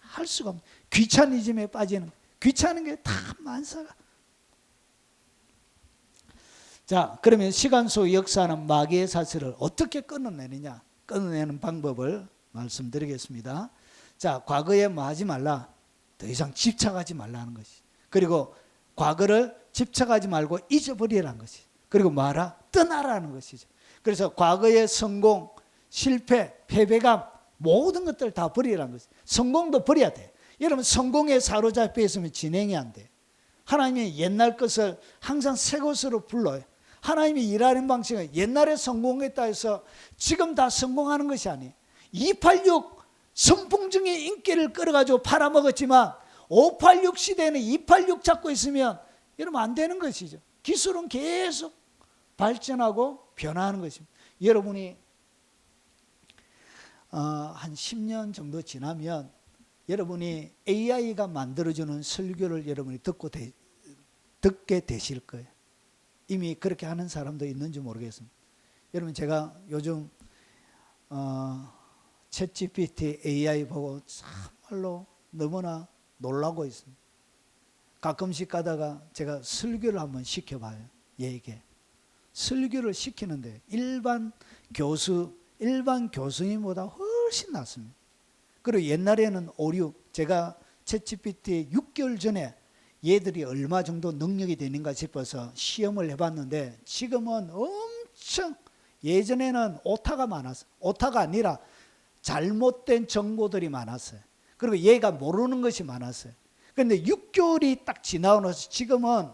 할 수가 없는 귀차니즘에 빠지는 거예요. 귀찮은 게 다 만사가. 자, 그러면 시간 속 역사는 마귀의 사슬을 어떻게 끊어내느냐. 끊어내는 방법을 말씀드리겠습니다. 자, 과거에 뭐 하지 말라. 더 이상 집착하지 말라는 것이. 그리고 과거를 집착하지 말고 잊어버리라는 것이. 그리고 뭐하라? 떠나라는 것이죠. 그래서 과거의 성공, 실패, 패배감 모든 것들 다 버리라는 것이. 성공도 버려야 돼. 여러분 성공에 사로잡혀 있으면 진행이 안 돼. 하나님이 옛날 것을 항상 새 것으로 불러요. 하나님이 일하는 방식은 옛날에 성공했다 해서 지금 다 성공하는 것이 아니에요. 286 선풍적인 인기를 끌어가지고 팔아먹었지만 586 시대에는 286 잡고 있으면 여러분 안 되는 것이죠. 기술은 계속 발전하고 변화하는 것입니다. 여러분이 한 10년 정도 지나면 여러분이 AI가 만들어주는 설교를 여러분이 듣게 되실 거예요. 이미 그렇게 하는 사람도 있는지 모르겠습니다. 여러분 제가 요즘 챗GPT AI 보고 참말로 너무나 놀라고 있습니다. 가끔씩 가다가 제가 설교를 한번 시켜봐요. 얘에게. 설교를 시키는데 일반 교수님보다 훨씬 낫습니다. 그리고 옛날에는 오류, 제가 챗GPT에 6개월 전에 얘들이 얼마 정도 능력이 되는가 싶어서 시험을 해봤는데 지금은 엄청, 예전에는 오타가 많았어요. 오타가 아니라 잘못된 정보들이 많았어요. 그리고 얘가 모르는 것이 많았어요. 그런데 6개월이 딱 지나고 나서 지금은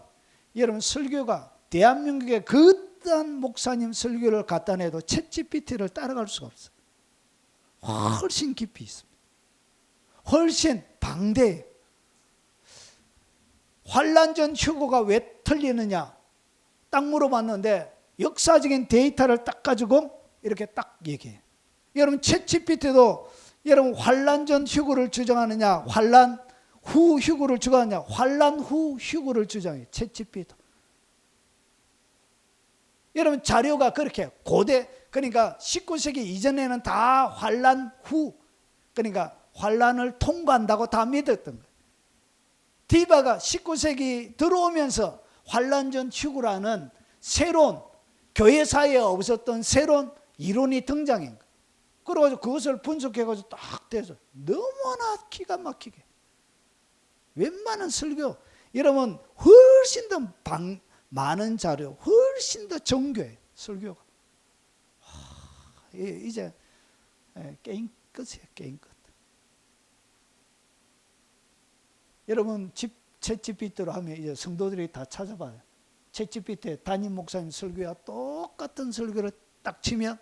여러분 설교가 대한민국의 그딴 목사님 설교를 갖다 내도 챗GPT를 따라갈 수가 없어요. 훨씬 깊이 있습니다. 훨씬 방대해요. 환란 전 휴거가 왜 틀리느냐 딱 물어봤는데 역사적인 데이터를 딱 가지고 이렇게 딱 얘기해요. 여러분 챗GPT도 여러분 환란 전 휴거를 주장하느냐 환란 후 휴거를 주장하느냐 환란 후 휴거를 주장해요. 챗GPT. 여러분 자료가 그렇게 고대, 그러니까 19세기 이전에는 다 환란 후, 그러니까 환란을 통과한다고 다 믿었던 거예요. 디바가 19세기 들어오면서 환란 전 휴거라는 새로운 교회사에 없었던 새로운 이론이 등장한 거예요. 그래가지고 그것을 분석해가지고 딱 돼서 너무나 기가 막히게 웬만한 설교, 여러분 훨씬 더 많은 자료, 훨씬 더 정교해 설교가. 이제 게임 끝이에요. 게임 끝. 여러분 챗GPT로 하면 이제 성도들이 다 찾아봐요. 챗GPT 담임 목사님 설교와 똑같은 설교를 딱 치면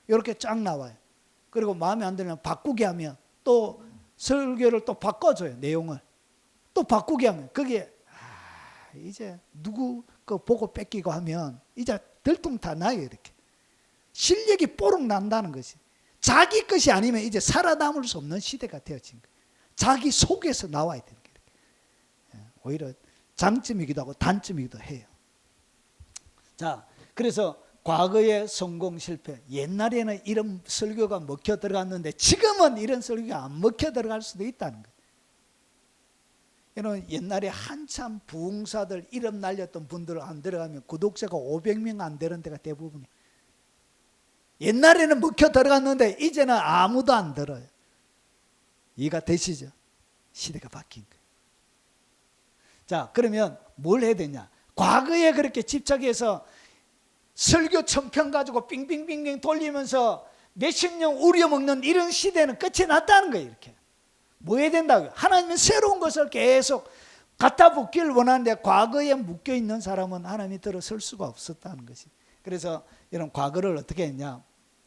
이렇게 쫙 나와요. 그리고 마음에 안 들면 바꾸게 하면 또 설교를 또 바꿔줘요. 내용을 또 바꾸게 하면 그게 이제 누구 그 보고 뺏기고 하면 이제 들통 다 나요. 이렇게 실력이 뽀록 난다는 것이, 자기 것이 아니면 이제 살아남을 수 없는 시대가 되어진 거예요. 자기 속에서 나와야 되는 거예요. 오히려 장점이기도 하고 단점이기도 해요. 자, 그래서 과거의 성공 실패, 옛날에는 이런 설교가 먹혀 들어갔는데 지금은 이런 설교가 안 먹혀 들어갈 수도 있다는 거예요. 여러분, 옛날에 한참 부흥사들 이름 날렸던 분들 안 들어가면 구독자가 500명 안 되는 데가 대부분이에요. 옛날에는 먹혀 들어갔는데 이제는 아무도 안 들어요. 이해가 되시죠? 시대가 바뀐 거예요. 자, 그러면 뭘 해야 되냐? 과거에 그렇게 집착해서 설교 천편 가지고 빙빙빙빙 돌리면서 몇십 년 우려먹는 이런 시대는 끝이 났다는 거예요. 이렇게 뭐 해야 된다고요? 하나님은 새로운 것을 계속 갖다 붙기를 원하는데 과거에 묶여있는 사람은 하나님이 들어설 수가 없었다는 것이. 그래서 여러분, 과거를 어떻게 했냐?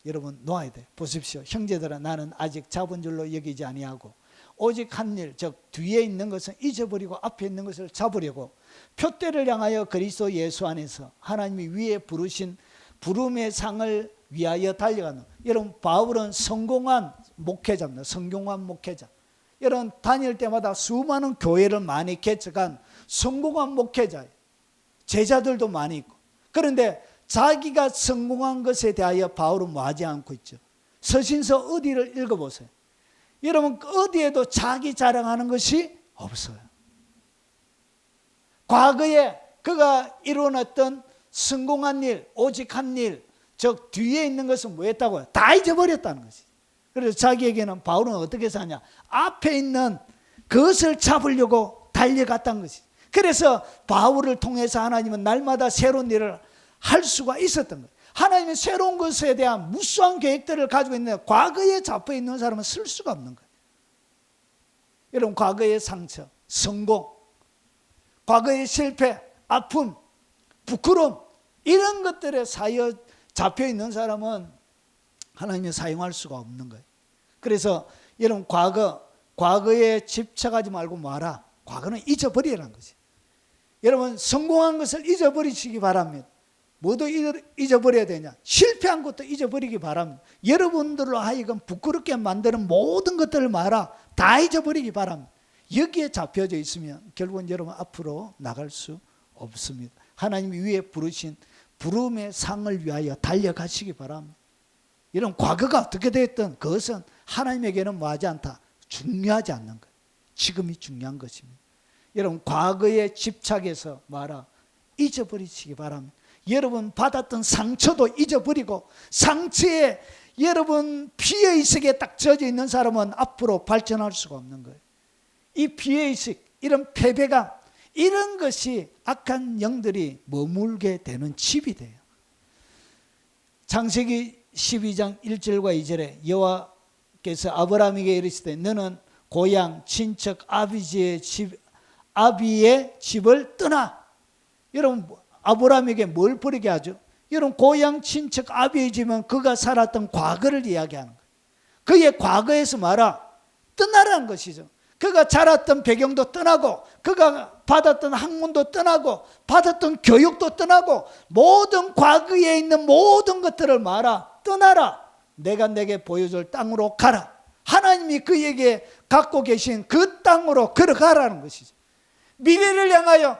여러분, 놓아야 돼. 보십시오. 형제들아, 나는 아직 잡은 줄로 여기지 아니하고 오직 한 일, 즉 뒤에 있는 것은 잊어버리고 앞에 있는 것을 잡으려고 표대를 향하여 그리스도 예수 안에서 하나님이 위에 부르신 부름의 상을 위하여 달려가는. 여러분, 바울은 성공한 목회자입니다. 성공한 목회자. 여러분, 다닐 때마다 수많은 교회를 많이 개척한 성공한 목회자예요. 제자들도 많이 있고. 그런데 자기가 성공한 것에 대하여 바울은 뭐 하지 않고 있죠. 서신서 어디를 읽어보세요. 여러분, 어디에도 자기 자랑하는 것이 없어요. 과거에 그가 이뤄냈던 성공한 일, 오직 한 일, 즉 뒤에 있는 것은 뭐 했다고요? 다 잊어버렸다는 것이. 그래서 자기에게는 바울은 어떻게 사냐? 앞에 있는 그것을 잡으려고 달려갔다는 것이. 그래서 바울을 통해서 하나님은 날마다 새로운 일을 할 수가 있었던 거예요. 하나님은 새로운 것에 대한 무수한 계획들을 가지고 있는데 과거에 잡혀 있는 사람은 쓸 수가 없는 거예요. 여러분, 과거의 상처, 성공, 과거의 실패, 아픔, 부끄러움, 이런 것들에 잡혀 있는 사람은 하나님이 사용할 수가 없는 거예요. 그래서 여러분, 과거에 집착하지 말고 뭐하라? 과거는 잊어버리라는 거지. 여러분, 성공한 것을 잊어버리시기 바랍니다. 뭐도 잊어버려야 되냐? 실패한 것도 잊어버리기 바랍니다. 여러분들로 하여금 부끄럽게 만드는 모든 것들을 말아 다 잊어버리기 바랍니다. 여기에 잡혀져 있으면 결국은 여러분 앞으로 나갈 수 없습니다. 하나님이 위에 부르신 부름의 상을 위하여 달려가시기 바랍니다. 이런 과거가 어떻게 됐든 그것은 하나님에게는 뭐하지 않다? 중요하지 않는 거예요. 지금이 중요한 것입니다. 여러분, 과거에 집착해서 말아 잊어버리시기 바랍니다. 여러분 받았던 상처도 잊어버리고, 상처에 여러분 피해의식에 딱 젖어 있는 사람은 앞으로 발전할 수가 없는 거예요. 이 피해의식, 이런 패배감, 이런 것이 악한 영들이 머물게 되는 집이 돼요. 창세기 12장 1절과 2절에 여호와께서 아브라함에게 이르시되 너는 고향 친척 아비의 집을 떠나. 여러분, 아브라함에게 뭘 버리게 하죠? 여러분, 고향 친척 아비의 집은 그가 살았던 과거를 이야기하는 거예요. 그의 과거에서 말아 떠나라는 것이죠. 그가 자랐던 배경도 떠나고, 그가 받았던 학문도 떠나고, 받았던 교육도 떠나고, 모든 과거에 있는 모든 것들을 말아 떠나라. 내가 내게 보여줄 땅으로 가라. 하나님이 그에게 갖고 계신 그 땅으로 걸어가라는 것이죠. 미래를 향하여,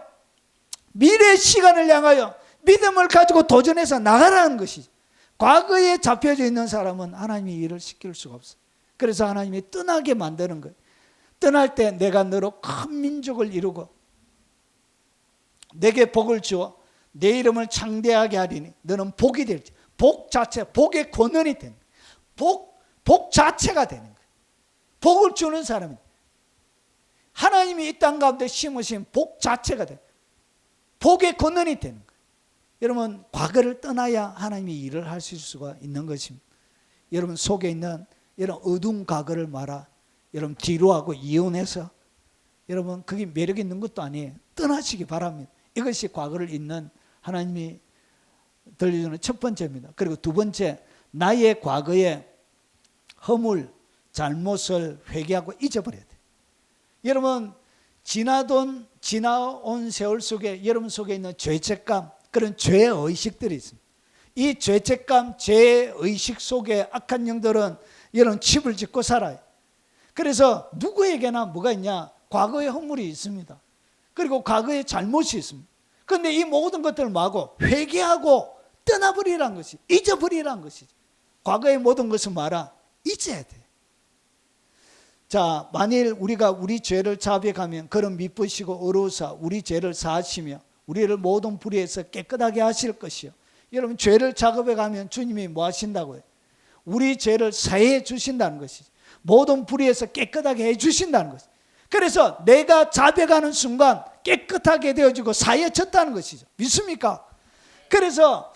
미래의 시간을 향하여 믿음을 가지고 도전해서 나가라는 것이죠. 과거에 잡혀져 있는 사람은 하나님이 일을 시킬 수가 없어요. 그래서 하나님이 떠나게 만드는 거예요. 떠날 때 내가 너로 큰 민족을 이루고 내게 복을 주어 내 이름을 창대하게 하리니 너는 복이 될지. 복 자체, 복의 권한이 되는 거예요. 복 자체가 되는 거예요. 복을 주는 사람은 하나님이 이 땅 가운데 심으신 복 자체가 돼요. 복의 권한이 되는 거예요. 여러분, 과거를 떠나야 하나님이 일을 하실 수가 있는 것입니다. 여러분 속에 있는 이런 어두운 과거를 말아 여러분 뒤로 하고 이혼해서 여러분 그게 매력 있는 것도 아니에요. 떠나시기 바랍니다. 이것이 과거를 잊는 하나님이 들려주는 첫 번째입니다. 그리고 두 번째, 나의 과거의 허물, 잘못을 회개하고 잊어버려야 돼요. 여러분, 지나온 세월 속에 여러분 속에 있는 죄책감, 그런 죄의식들이 있습니다. 이 죄책감, 죄의식 속에 악한 영들은 여러분 칩을 짓고 살아요. 그래서 누구에게나 뭐가 있냐? 과거의 허물이 있습니다. 그리고 과거의 잘못이 있습니다. 그런데 이 모든 것들을 뭐하고? 회개하고 떠나버리라는 것이, 잊어버리라는 것이죠. 과거의 모든 것을 말아 잊어야 돼. 자, 만일 우리가 우리 죄를 자백하면 그런 미쁘시고 어루사 우리 죄를 사하시며 우리를 모든 불의에서 깨끗하게 하실 것이요. 여러분, 죄를 작업해 가면 주님이 뭐 하신다고요? 우리 죄를 사해 주신다는 것이죠. 모든 불의에서 깨끗하게 해 주신다는 것이죠. 그래서 내가 자백하는 순간 깨끗하게 되어지고 사해졌다는 것이죠. 믿습니까? 그래서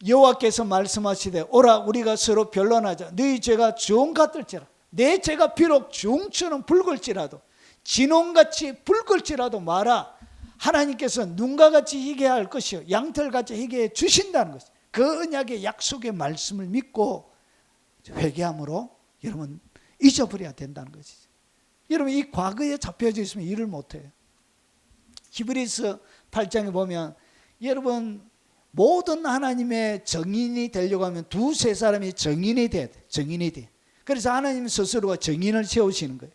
여호와께서 말씀하시되 오라 우리가 서로 변론하자. 너희 죄가 주홍 같을지라. 내 죄가 비록 주홍처럼 붉을지라도 진홍같이 붉을지라도 마라. 하나님께서 눈과 같이 희게 할 것이요 양털같이 희게 해 주신다는 것이죠. 그 언약의 약속의 말씀을 믿고 회개함으로 여러분 잊어버려야 된다는 것이죠. 여러분, 이 과거에 잡혀져 있으면 일을 못해요. 히브리서 8장에 보면 여러분 모든 하나님의 정인이 되려고 하면 두세 사람이 정인이 돼야 돼. 정인이 돼. 그래서 하나님 스스로가 정인을 세우시는 거예요.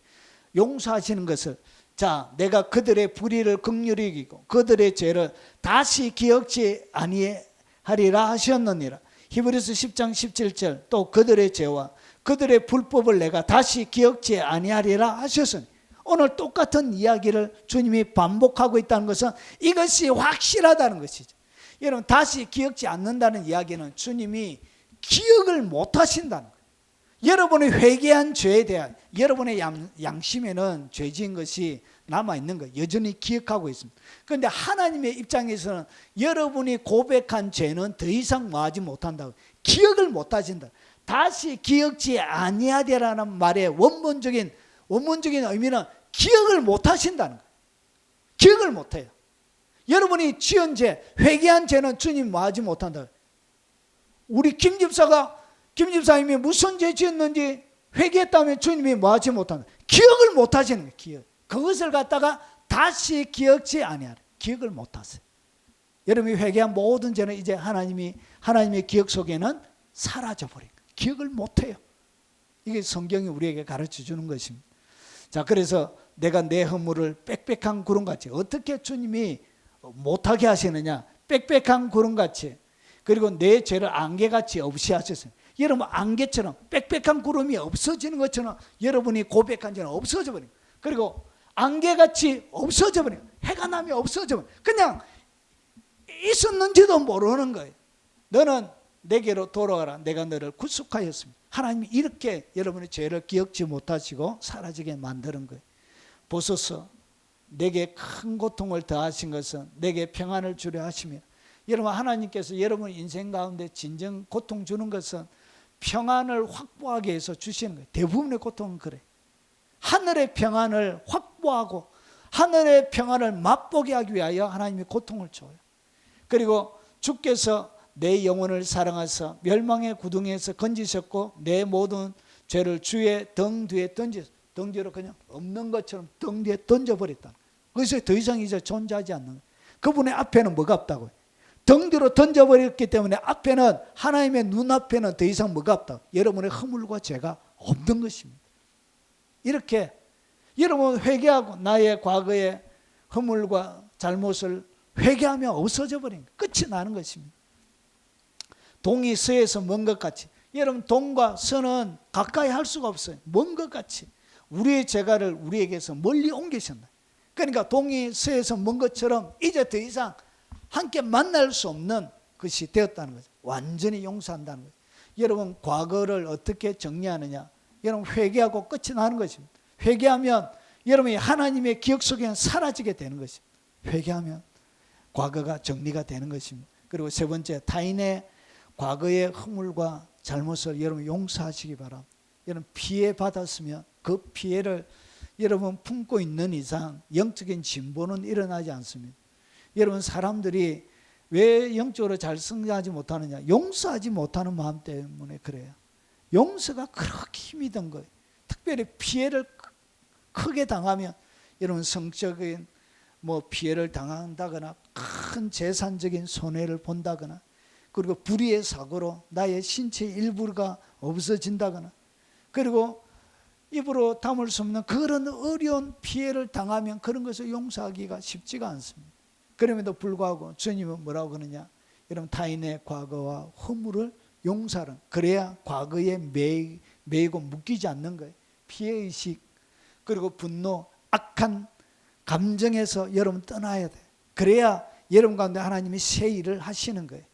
용서하시는 것을, 자, 내가 그들의 불의를 긍휼히 여기고 그들의 죄를 다시 기억지 아니하리라 하셨느니라. 히브리서 10장 17절 또 그들의 죄와 그들의 불법을 내가 다시 기억지 아니하리라 하셨으니, 오늘 똑같은 이야기를 주님이 반복하고 있다는 것은 이것이 확실하다는 것이죠. 여러분, 다시 기억지 않는다는 이야기는 주님이 기억을 못 하신다는 거예요. 여러분이 회개한 죄에 대한 여러분의 양심에는 죄 지은 것이 남아있는 거예요. 여전히 기억하고 있습니다. 그런데 하나님의 입장에서는 여러분이 고백한 죄는 더 이상 뭐하지 못한다고, 기억을 못 하신다. 다시 기억지 아니하리라는 말의 원문적인 의미는 기억을 못 하신다는 거예요. 기억을 못 해요. 여러분이 지은 죄, 회개한 죄는 주님 뭐하지 못한다. 우리 김 집사님이 무슨 죄 지었는지 회개했다면 주님이 뭐하지 못한다. 기억을 못 하시는 거예요. 기억. 그것을 갖다가 다시 기억지 아니하라. 기억을 못 하세요. 여러분이 회개한 모든 죄는 이제 하나님의 기억 속에는 사라져버린 거예요. 기억을 못 해요. 이게 성경이 우리에게 가르쳐 주는 것입니다. 자, 그래서 내가 내 허물을 빽빽한 구름같이, 어떻게 주님이 못하게 하시느냐? 빽빽한 구름같이, 그리고 내 죄를 안개같이 없이 하셨어요. 여러분, 안개처럼 빽빽한 구름이 없어지는 것처럼 여러분이 고백한 죄는 없어져 버려요. 그리고 안개같이 없어져 버려요. 해가 나면 없어져 버려요. 그냥 있었는지도 모르는 거예요. 너는 내게로 돌아와라. 내가 너를 구속하였습니다. 하나님이 이렇게 여러분의 죄를 기억지 못하시고 사라지게 만드는 거예요. 보소서, 내게 큰 고통을 더하신 것은 내게 평안을 주려 하시며, 여러분, 하나님께서 여러분 인생 가운데 진정 고통 주는 것은 평안을 확보하기 위해서 주시는 거예요. 대부분의 고통은 그래. 하늘의 평안을 확보하고 하늘의 평안을 맛보게 하기 위하여 하나님이 고통을 줘요. 그리고 주께서 내 영혼을 사랑하사 멸망의 구덩이에서 건지셨고 내 모든 죄를 주의 등 뒤에 던지셨어요. 등 뒤로 그냥 없는 것처럼 등 뒤에 던져버렸다. 그래서 더 이상 이제 존재하지 않는 거예요. 그분의 앞에는 뭐가 없다고요? 등 뒤로 던져버렸기 때문에 앞에는, 하나님의 눈앞에는 더 이상 뭐가 없다. 여러분의 허물과 죄가 없는 것입니다. 이렇게 여러분 회개하고 나의 과거의 허물과 잘못을 회개하며 없어져 버린 거예요. 끝이 나는 것입니다. 동이 서에서 먼 것 같이, 여러분 동과 서는 가까이 할 수가 없어요. 먼 것 같이 우리의 죄가를 우리에게서 멀리 옮기셨나. 그러니까 동이 서에서 먼 것처럼 이제 더 이상 함께 만날 수 없는 것이 되었다는 거죠. 완전히 용서한다는 거죠. 여러분, 과거를 어떻게 정리하느냐? 여러분, 회개하고 끝이 나는 것입니다. 회개하면 여러분이 하나님의 기억 속에는 사라지게 되는 것입니다. 회개하면 과거가 정리가 되는 것입니다. 그리고 세 번째, 타인의 과거의 허물과 잘못을 여러분 용서하시기 바랍니다. 여러분, 피해 받았으면 그 피해를 여러분 품고 있는 이상 영적인 진보는 일어나지 않습니다. 여러분, 사람들이 왜 영적으로 잘 승리하지 못하느냐? 용서하지 못하는 마음 때문에 그래요. 용서가 그렇게 힘이 든 거예요. 특별히 피해를 크게 당하면, 여러분 성적인 피해를 당한다거나 큰 재산적인 손해를 본다거나, 그리고 불의의 사고로 나의 신체 일부가 없어진다거나, 그리고 입으로 담을 수 없는 그런 어려운 피해를 당하면 그런 것을 용서하기가 쉽지가 않습니다. 그럼에도 불구하고 주님은 뭐라고 그러냐? 여러분 타인의 과거와 허물을 용서하라. 그래야 과거에 매이고 묶이지 않는 거예요. 피해의식, 그리고 분노, 악한 감정에서 여러분 떠나야 돼요. 그래야 여러분 가운데 하나님이 새 일을 하시는 거예요.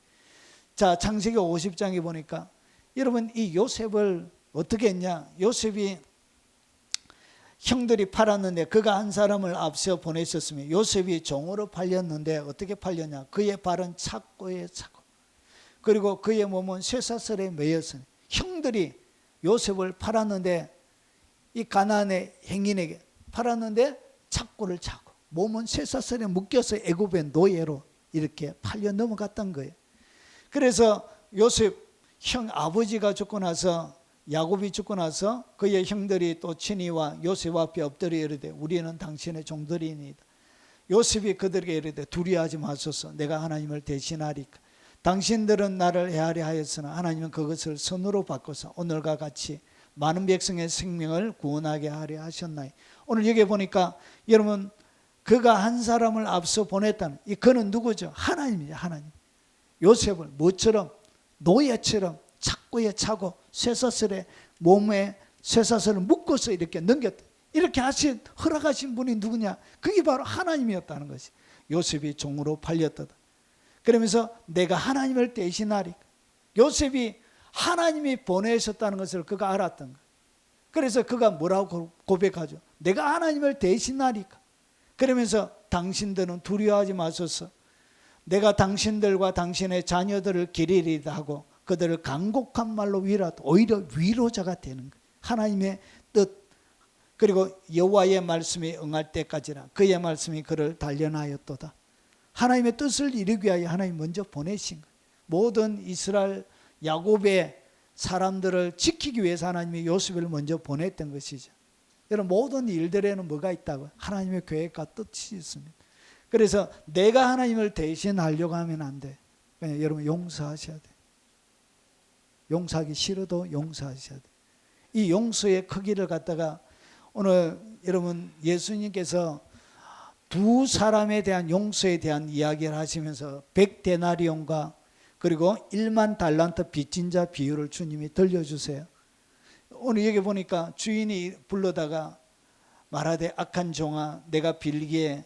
자, 창세기 50장에 보니까 여러분 이 요셉을 어떻게 했냐? 요셉이 형들이 팔았는데 그가 한 사람을 앞서 보냈었으며, 요셉이 종으로 팔렸는데 어떻게 팔렸냐? 그의 발은 착고에 차고, 그리고 그의 몸은 쇠사슬에 매였으니, 형들이 요셉을 팔았는데, 이 가나안의 행인에게 팔았는데 착고를 차고 몸은 쇠사슬에 묶여서 애굽의 노예로 이렇게 팔려 넘어갔던 거예요. 그래서 요셉 형 아버지가 죽고 나서, 야곱이 죽고 나서 그의 형들이 또 친히와 요셉 앞에 엎드려 이르되 우리는 당신의 종들이니이다. 요셉이 그들에게 이르되 두려워하지 마소서. 내가 하나님을 대신하리까. 당신들은 나를 헤아려 하였으나 하나님은 그것을 선으로 바꿔서 오늘과 같이 많은 백성의 생명을 구원하게 하려 하셨나이. 오늘 여기 보니까 여러분 그가 한 사람을 앞서 보냈다는, 이 그는 누구죠? 하나님이죠. 하나님. 요셉을 뭐처럼? 노예처럼 착고에 차고 쇠사슬에 몸에 쇠사슬을 묶어서 이렇게 넘겼다. 이렇게 허락하신 분이 누구냐? 그게 바로 하나님이었다는 것이. 요셉이 종으로 팔렸다. 그러면서 내가 하나님을 대신하리까. 요셉이 하나님이 보내셨다는 것을 그가 알았던 거예요. 그래서 그가 뭐라고 고백하죠? 내가 하나님을 대신하리까. 그러면서 당신들은 두려워하지 마소서. 내가 당신들과 당신의 자녀들을 기리리다 하고 그들을 간곡한 말로 위로하다. 오히려 위로자가 되는 거예요. 하나님의 뜻, 그리고 여호와의 말씀이 응할 때까지나 그의 말씀이 그를 단련하였도다. 하나님의 뜻을 이루기 위하여 하나님 먼저 보내신 거예요. 모든 이스라엘 야곱의 사람들을 지키기 위해서 하나님이 요셉을 먼저 보냈던 것이죠. 여러분 모든 일들에는 뭐가 있다고? 하나님의 계획과 뜻이 있습니다. 그래서 내가 하나님을 대신하려고 하면 안 돼. 그냥 여러분 용서하셔야 돼. 용서하기 싫어도 용서하셔야 돼. 이 용서의 크기를 갖다가 오늘 여러분 예수님께서 두 사람에 대한 용서에 대한 이야기를 하시면서 100데나리온과 그리고 1만 달란트 빚진 자 비유를 주님이 들려주세요. 오늘 여기 보니까 주인이 불러다가 말하되 악한 종아, 내가 빌기에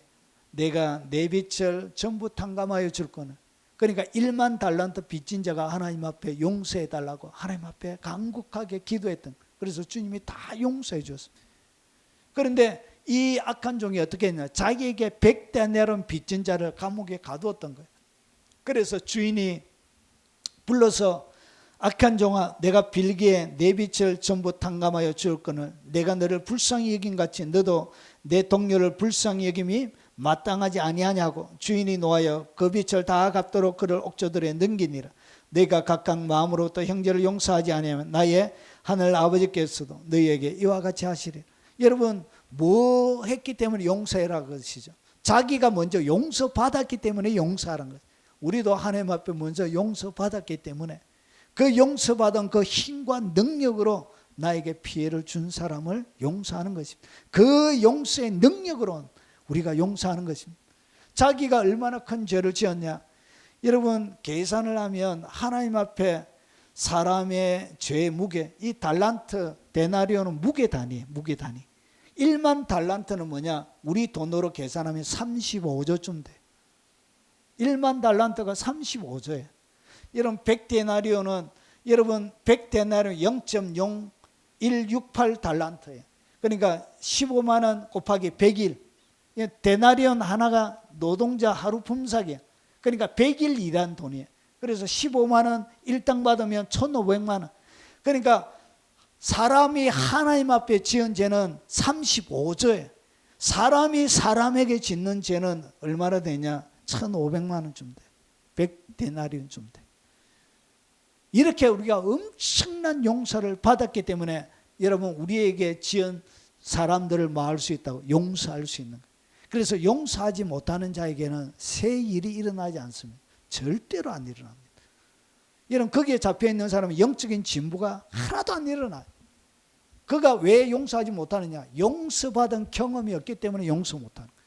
내가 내 빚을 전부 탕감하여 줄 거는. 그러니까 1만 달란트 빚진 자가 하나님 앞에 용서해 달라고 하나님 앞에 간곡하게 기도했던. 그래서 주님이 다 용서해 주었습니다. 그런데 이 악한 종이 어떻게 했냐? 자기에게 100데나리온 빚진 자를 감옥에 가두었던 거예요. 그래서 주인이 불러서 악한 종아, 내가 빌기에 내 빚을 전부 탕감하여 줄 거는 내가 너를 불쌍히 여긴 같이 너도 내 동료를 불쌍히 여김이 마땅하지 아니하냐고. 주인이 노하여 그 빚을 다 갚도록 그를 옥조들에 넘기니라. 내가 각각 마음으로부터 형제를 용서하지 아니하면 나의 하늘 아버지께서도 너희에게 이와 같이 하시리라. 여러분 뭐 했기 때문에 용서해라 그것이죠. 자기가 먼저 용서받았기 때문에 용서하라는 거죠. 우리도 하나님 앞에 먼저 용서받았기 때문에 그 용서받은 그 힘과 능력으로 나에게 피해를 준 사람을 용서하는 것입니다. 그 용서의 능력으로 우리가 용서하는 것입니다. 자기가 얼마나 큰 죄를 지었냐. 여러분 계산을 하면 하나님 앞에 사람의 죄의 무게, 이 달란트 데나리온은 무게 단위. 1만 달란트는 뭐냐? 우리 돈으로 계산하면 35조쯤 돼. 1만 달란트가 35조예요. 여러분 100데나리온은 여러분 100데나리온 0.0168 달란트예요. 그러니까 15만 원 곱하기 100일. 데나리온 하나가 노동자 하루 품삯이에요. 그러니까 100일 일한 돈이에요. 그래서 15만 원 일당 받으면 1,500만 원. 그러니까 사람이 하나님 앞에 지은 죄는 35조예요. 사람이 사람에게 짓는 죄는 얼마나 되냐? 1,500만 원쯤 돼요. 100데나리온 좀 돼. 이렇게 우리가 엄청난 용서를 받았기 때문에 여러분 우리에게 지은 사람들을 마할 수 있다고, 용서할 수 있는 거예요. 그래서 용서하지 못하는 자에게는 새 일이 일어나지 않습니다. 절대로 안 일어납니다. 여러분 거기에 잡혀있는 사람은 영적인 진보가 하나도 안 일어나요. 그가 왜 용서하지 못하느냐? 용서받은 경험이 없기 때문에 용서 못하는 거예요.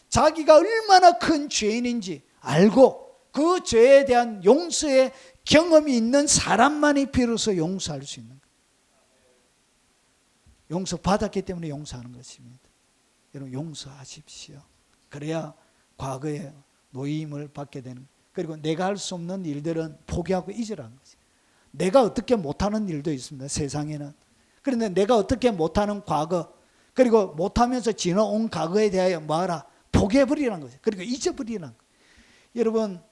자기가 얼마나 큰 죄인인지 알고 그 죄에 대한 용서의 경험이 있는 사람만이 비로소 용서할 수 있는 거예요. 용서받았기 때문에 용서하는 것입니다. 여러분 용서하십시오. 그래야 과거에 노임을 받게 되는 거예요. 그리고 내가 할 수 없는 일들은 포기하고 잊으라는 거죠. 내가 어떻게 못하는 일도 있습니다. 세상에는. 그런데 내가 어떻게 못하는 과거, 그리고 못하면서 지나온 과거에 대하여 뭐하라? 포기해버리라는 거죠. 그리고 잊어버리라는 거예요. 여러분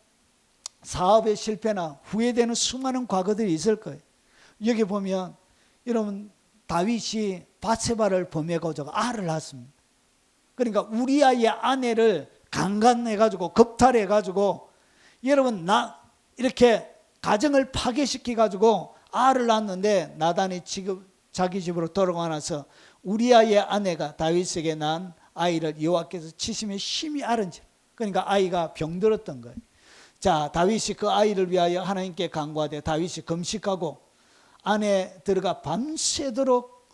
사업의 실패나 후회되는 수많은 과거들이 있을 거예요. 여기 보면 여러분 다윗이 밧세바를 범해가지고 알을 낳았습니다. 그러니까 우리아의 아내를 강간해가지고 겁탈해가지고 여러분 이렇게 가정을 파괴시켜가지고 알을 낳았는데 나단이 지금 자기 집으로 돌아가 나서 우리아의 아내가 다윗에게 낳은 아이를 여호와께서 치심에 심히 앓은지라. 그러니까 아이가 병들었던 거예요. 자, 다윗이 그 아이를 위하여 하나님께 간구하되 다윗이 금식하고 안에 들어가 밤새도록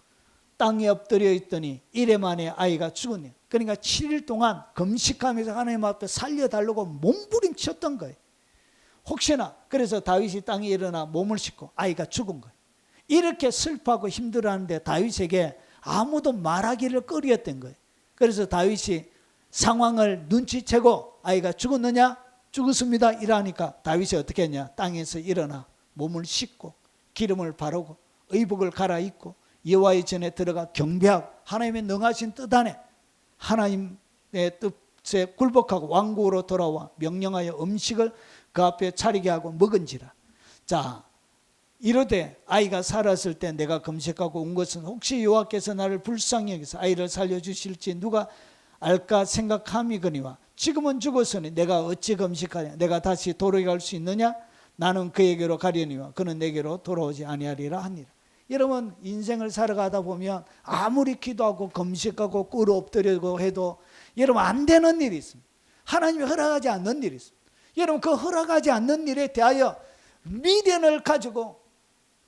땅에 엎드려 있더니 이래 만에 아이가 죽었네요. 그러니까 7일 동안 금식하면서 하나님 앞에 살려달라고 몸부림쳤던 거예요. 혹시나 그래서 다윗이 땅에 일어나 몸을 씻고 아이가 죽은 거예요. 이렇게 슬퍼하고 힘들어하는데 다윗에게 아무도 말하기를 꺼리었던 거예요. 그래서 다윗이 상황을 눈치채고 아이가 죽었느냐? 죽었습니다. 이러니까 다윗이 어떻게 했냐? 땅에서 일어나 몸을 씻고 기름을 바르고 의복을 갈아입고 여호와의 전에 들어가 경배하고 하나님의 능하신 뜻 안에 하나님의 뜻에 굴복하고 왕국으로 돌아와 명령하여 음식을 그 앞에 차리게 하고 먹은지라. 자, 이르되 아이가 살았을 때 내가 금식하고 온 것은 혹시 여호와께서 나를 불쌍히 여기서 아이를 살려주실지 누가 알까 생각함이거니와 지금은 죽었으니 내가 어찌 금식하냐? 내가 다시 돌아갈 수 있느냐? 나는 그에게로 가려니와 그는 내게로 돌아오지 아니하리라 하니라. 여러분 인생을 살아가다 보면 아무리 기도하고 금식하고 꿇어 엎드리고 해도 여러분 안 되는 일이 있습니다. 하나님이 허락하지 않는 일이 있습니다. 여러분 그 허락하지 않는 일에 대하여 미련을 가지고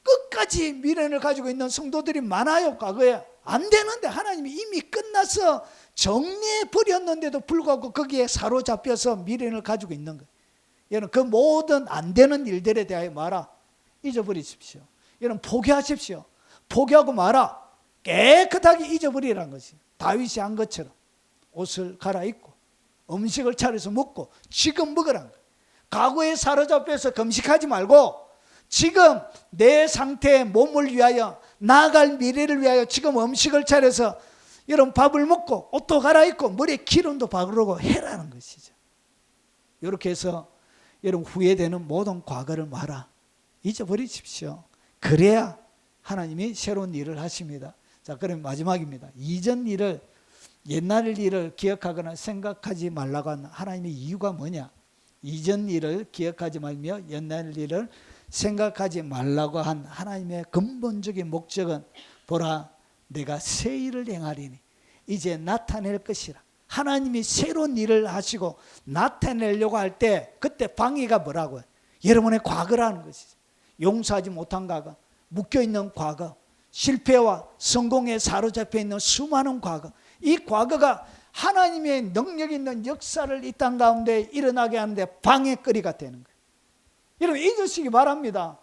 끝까지 미련을 가지고 있는 성도들이 많아요. 과거에 안 되는데 하나님이 이미 끝나서 정리해 버렸는데도 불구하고 거기에 사로잡혀서 미련을 가지고 있는 거예요. 여러분 그 모든 안 되는 일들에 대하여 말아 잊어버리십시오. 여러분 포기하십시오. 포기하고 말아 깨끗하게 잊어버리라는 것이 다윗이 한 것처럼 옷을 갈아입고 음식을 차려서 먹고 지금 먹으라는 거예요. 과거에 사로잡혀서 금식하지 말고 지금 내 상태의 몸을 위하여 나아갈 미래를 위하여 지금 음식을 차려서 여러분 밥을 먹고 옷도 갈아입고 머리에 기름도 바르고 해라는 것이죠. 이렇게 해서 여러분 후회되는 모든 과거를 말아 잊어버리십시오. 그래야 하나님이 새로운 일을 하십니다. 자, 그럼 마지막입니다. 이전 일을 옛날 일을 기억하거나 생각하지 말라고 하는 하나님의 이유가 뭐냐? 이전 일을 기억하지 말며 옛날 일을 생각하지 말라고 한 하나님의 근본적인 목적은 보라 내가 새 일을 행하리니 이제 나타낼 것이라. 하나님이 새로운 일을 하시고 나타내려고 할 때 그때 방해가 뭐라고요? 여러분의 과거라는 것이죠. 용서하지 못한 과거, 묶여있는 과거, 실패와 성공에 사로잡혀 있는 수많은 과거, 이 과거가 하나님의 능력 있는 역사를 이 땅 가운데 일어나게 하는데 방해거리가 되는 거예요. 여러분 잊으시기 바랍니다.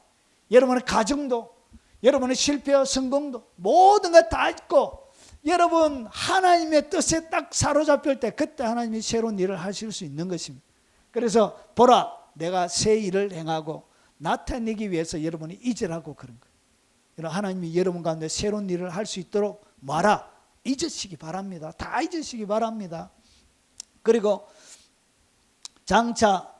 여러분의 가정도, 여러분의 실패와 성공도 모든 것 다 잊고 여러분 하나님의 뜻에 딱 사로잡힐 때 그때 하나님이 새로운 일을 하실 수 있는 것입니다. 그래서 보라 내가 새 일을 행하고 나타내기 위해서 여러분이 잊으라고 그런 거예요. 여러분 하나님이 여러분 가운데 새로운 일을 할 수 있도록 말아 잊으시기 바랍니다. 다 잊으시기 바랍니다. 그리고 장차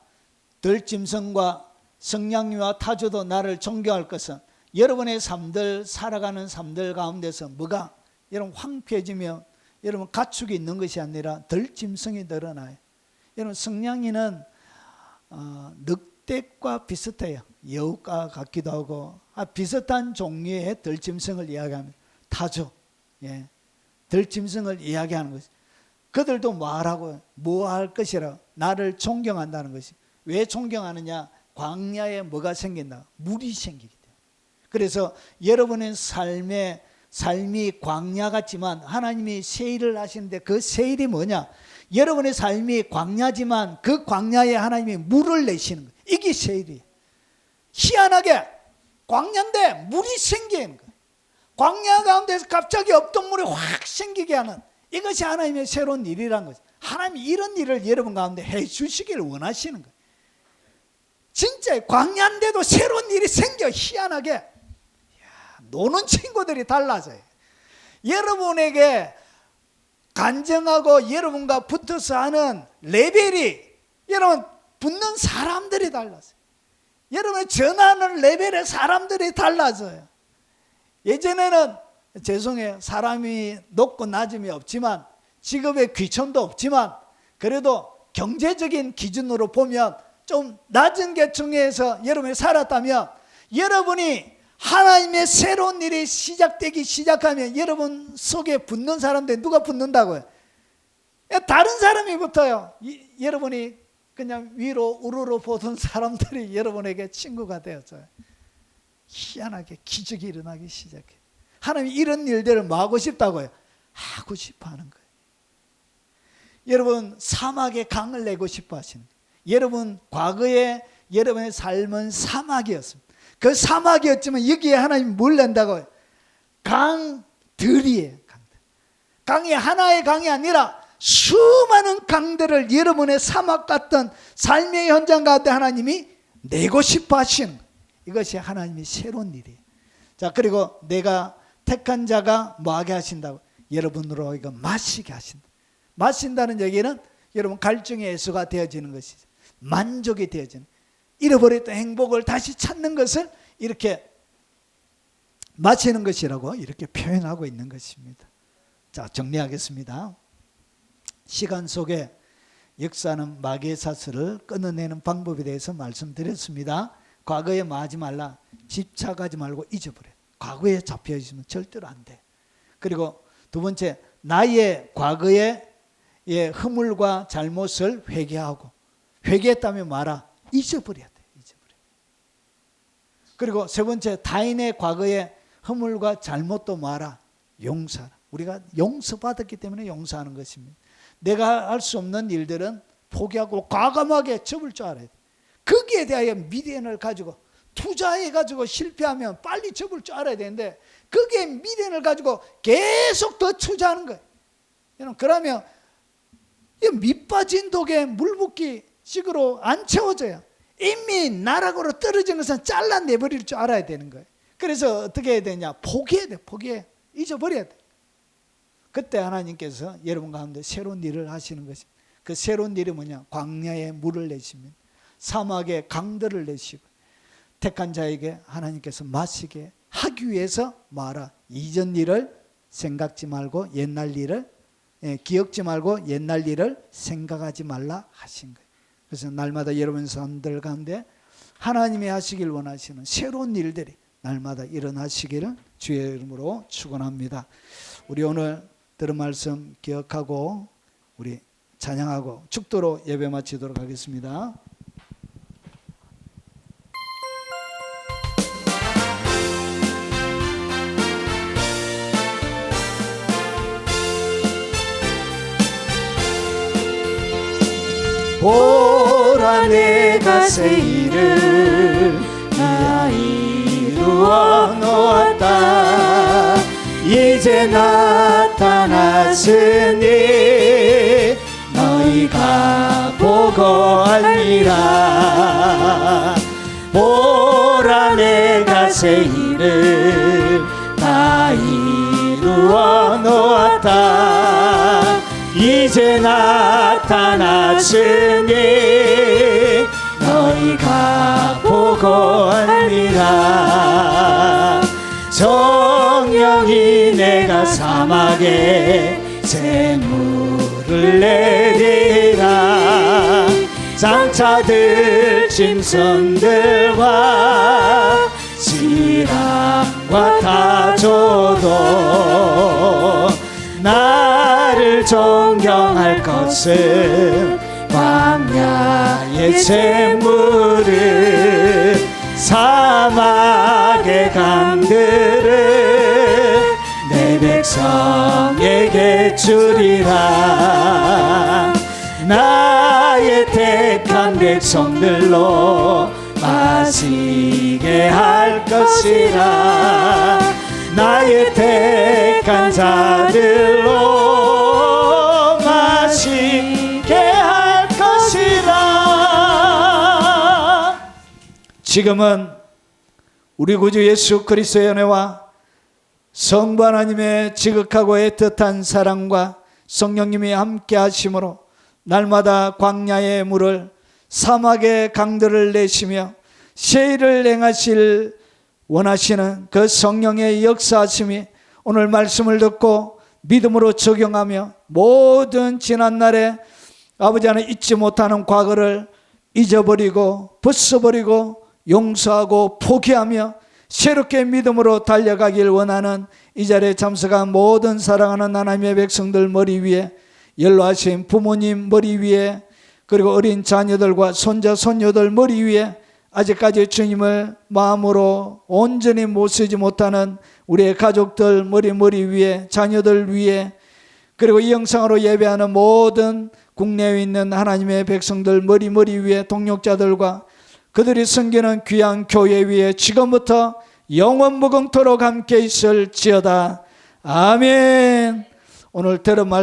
들짐승과 성냥이와 타조도 나를 존경할 것은 여러분의 삶들 살아가는 삶들 가운데서 뭐가 여러분 황폐해지면 여러분 가축이 있는 것이 아니라 들짐승이 늘어나요. 여러분 성냥이는 늑대과 비슷해요. 여우과 같기도 하고 비슷한 종류의 들짐승을 이야기합니다. 타조, 예, 들짐승을 이야기하는 것이. 그들도 말하고 뭐 할 것이라 나를 존경한다는 것이. 왜 존경하느냐? 광야에 뭐가 생긴다? 물이 생기기 때문에. 그래서 여러분의 삶이 광야 같지만 하나님이 세일을 하시는데 그 세일이 뭐냐? 여러분의 삶이 광야지만 그 광야에 하나님이 물을 내시는 거예요. 이게 세일이에요. 희한하게 광야인데 물이 생기는 거예요. 광야 가운데서 갑자기 없던 물이 확 생기게 하는, 이것이 하나님의 새로운 일이란 거죠. 하나님이 이런 일을 여러분 가운데 해 주시기를 원하시는 거예요. 진짜 광야인데도 새로운 일이 생겨. 희한하게 노는 친구들이 달라져요. 여러분에게 간증하고 여러분과 붙어서 하는 레벨이, 여러분 붙는 사람들이 달라져요. 여러분의 전하는 레벨의 사람들이 달라져요. 예전에는 죄송해요, 사람이 높고 낮음이 없지만, 직업의 귀천도 없지만, 그래도 경제적인 기준으로 보면 좀 낮은 계층에서 여러분이 살았다면, 여러분이 하나님의 새로운 일이 시작되기 시작하면 여러분 속에 붙는 사람들, 누가 붙는다고요? 다른 사람이 붙어요. 여러분이 그냥 위로 우르르 보던 사람들이 여러분에게 친구가 되었어요. 희한하게 기적이 일어나기 시작해요. 하나님이 이런 일들을 뭐 하고 싶다고요? 하고 싶어 하는 거예요. 여러분 사막에 강을 내고 싶어 하시는 거예요. 여러분 과거에 여러분의 삶은 사막이었습니다. 그 사막이었지만 여기에 하나님이 뭘 낸다고요? 강들이에요. 강들. 강이 하나의 강이 아니라 수많은 강들을 여러분의 사막 같은 삶의 현장 가운데 하나님이 내고 싶어 하시는 거예요. 이것이 하나님의 새로운 일이에요. 자, 그리고 내가 택한 자가 뭐하게 하신다고? 여러분으로 이거 마시게 하신다. 마신다는 얘기는 여러분 갈증의 해소가 되어지는 것이죠. 만족이 되어지는, 잃어버렸던 행복을 다시 찾는 것을 이렇게 마치는 것이라고 이렇게 표현하고 있는 것입니다. 자, 정리하겠습니다. 시간 속에 역사는 마귀의 사슬을 끊어내는 방법에 대해서 말씀드렸습니다. 과거에 뭐 하지 말라? 집착하지 말고 잊어버려. 과거에 잡혀 있으면 절대로 안 돼. 그리고 두 번째, 나의 과거의 허물과 잘못을 회개하고, 회개했다면 말아, 잊어버려야 돼. 잊어버려. 그리고 세 번째, 타인의 과거의 허물과 잘못도 말아, 용서하라. 우리가 용서받았기 때문에 용서하는 것입니다. 내가 할 수 없는 일들은 포기하고 과감하게 접을 줄 알아야 돼. 거기에 대하여 미련을 가지고 투자해가지고 실패하면 빨리 접을 줄 알아야 되는데, 거기에 미련을 가지고 계속 더 투자하는 거예요. 그러면 밑 빠진 독에 물 붓기 식으로 안 채워져요. 이미 나락으로 떨어진 것은 잘라내버릴 줄 알아야 되는 거예요. 그래서 어떻게 해야 되냐? 포기해야 돼. 포기해. 잊어버려야 돼. 그때 하나님께서 여러분 가운데 새로운 일을 하시는 것입니다. 그 새로운 일이 뭐냐? 광야에 물을 내시면, 사막에 강들을 내시고, 택한 자에게 하나님께서 마시게 하기 위해서 말아. 이전 일을 생각지 말고 옛날 일을 기억지 말고 옛날 일을 생각하지 말라 하신 거예요. 그래서 날마다 여러분 사람들 가운데 하나님이 하시길 원하시는 새로운 일들이 날마다 일어나시기를 주의 이름으로 축원합니다. 우리 오늘 들은 말씀 기억하고 우리 찬양하고 축도로 예배 마치도록 하겠습니다.
보라 내가 새 일을 다 이루어 놓았다. 이제 나타났으니 너희가 보고 알리라. 보라 내가 새 일을 다 이루어 놓았다. 이제 나타났으니 너희가 보고 알리라. 성령이 내가 사막에 새 물을 내리라. 장차들 짐승들과 지랑과 다 줘도 나를 존경할 것은 광야의 샘물을 사막의 강들을 내 백성에게 주리라. 나의 택한 백성들로 마시게 할 것이라. 나의 택한 자들로 마시게 할 것이라.
지금은 우리 구주 예수 그리스도의 은혜와 성부 하나님의 지극하고 애틋한 사랑과 성령님이 함께 하심으로 날마다 광야의 물을 사막의 강들을 내시며 세일을 행하실 원하시는 그 성령의 역사하심이 오늘 말씀을 듣고 믿음으로 적용하며 모든 지난날에 아버지 하나님 잊지 못하는 과거를 잊어버리고 벗어버리고 용서하고 포기하며 새롭게 믿음으로 달려가길 원하는 이 자리에 참석한 모든 사랑하는 하나님의 백성들 머리 위에, 연로하신 부모님 머리 위에, 그리고 어린 자녀들과 손자 손녀들 머리 위에, 아직까지 주님을 마음으로 온전히 모시지 못하는 우리의 가족들 머리 위에, 자녀들 위에, 그리고 이 영상으로 예배하는 모든 국내에 있는 하나님의 백성들 머리 위에, 동역자들과 그들이 섬기는 귀한 교회 위에 지금부터 영원 무궁토록 함께 있을지어다. 아멘. 오늘 들은 말씀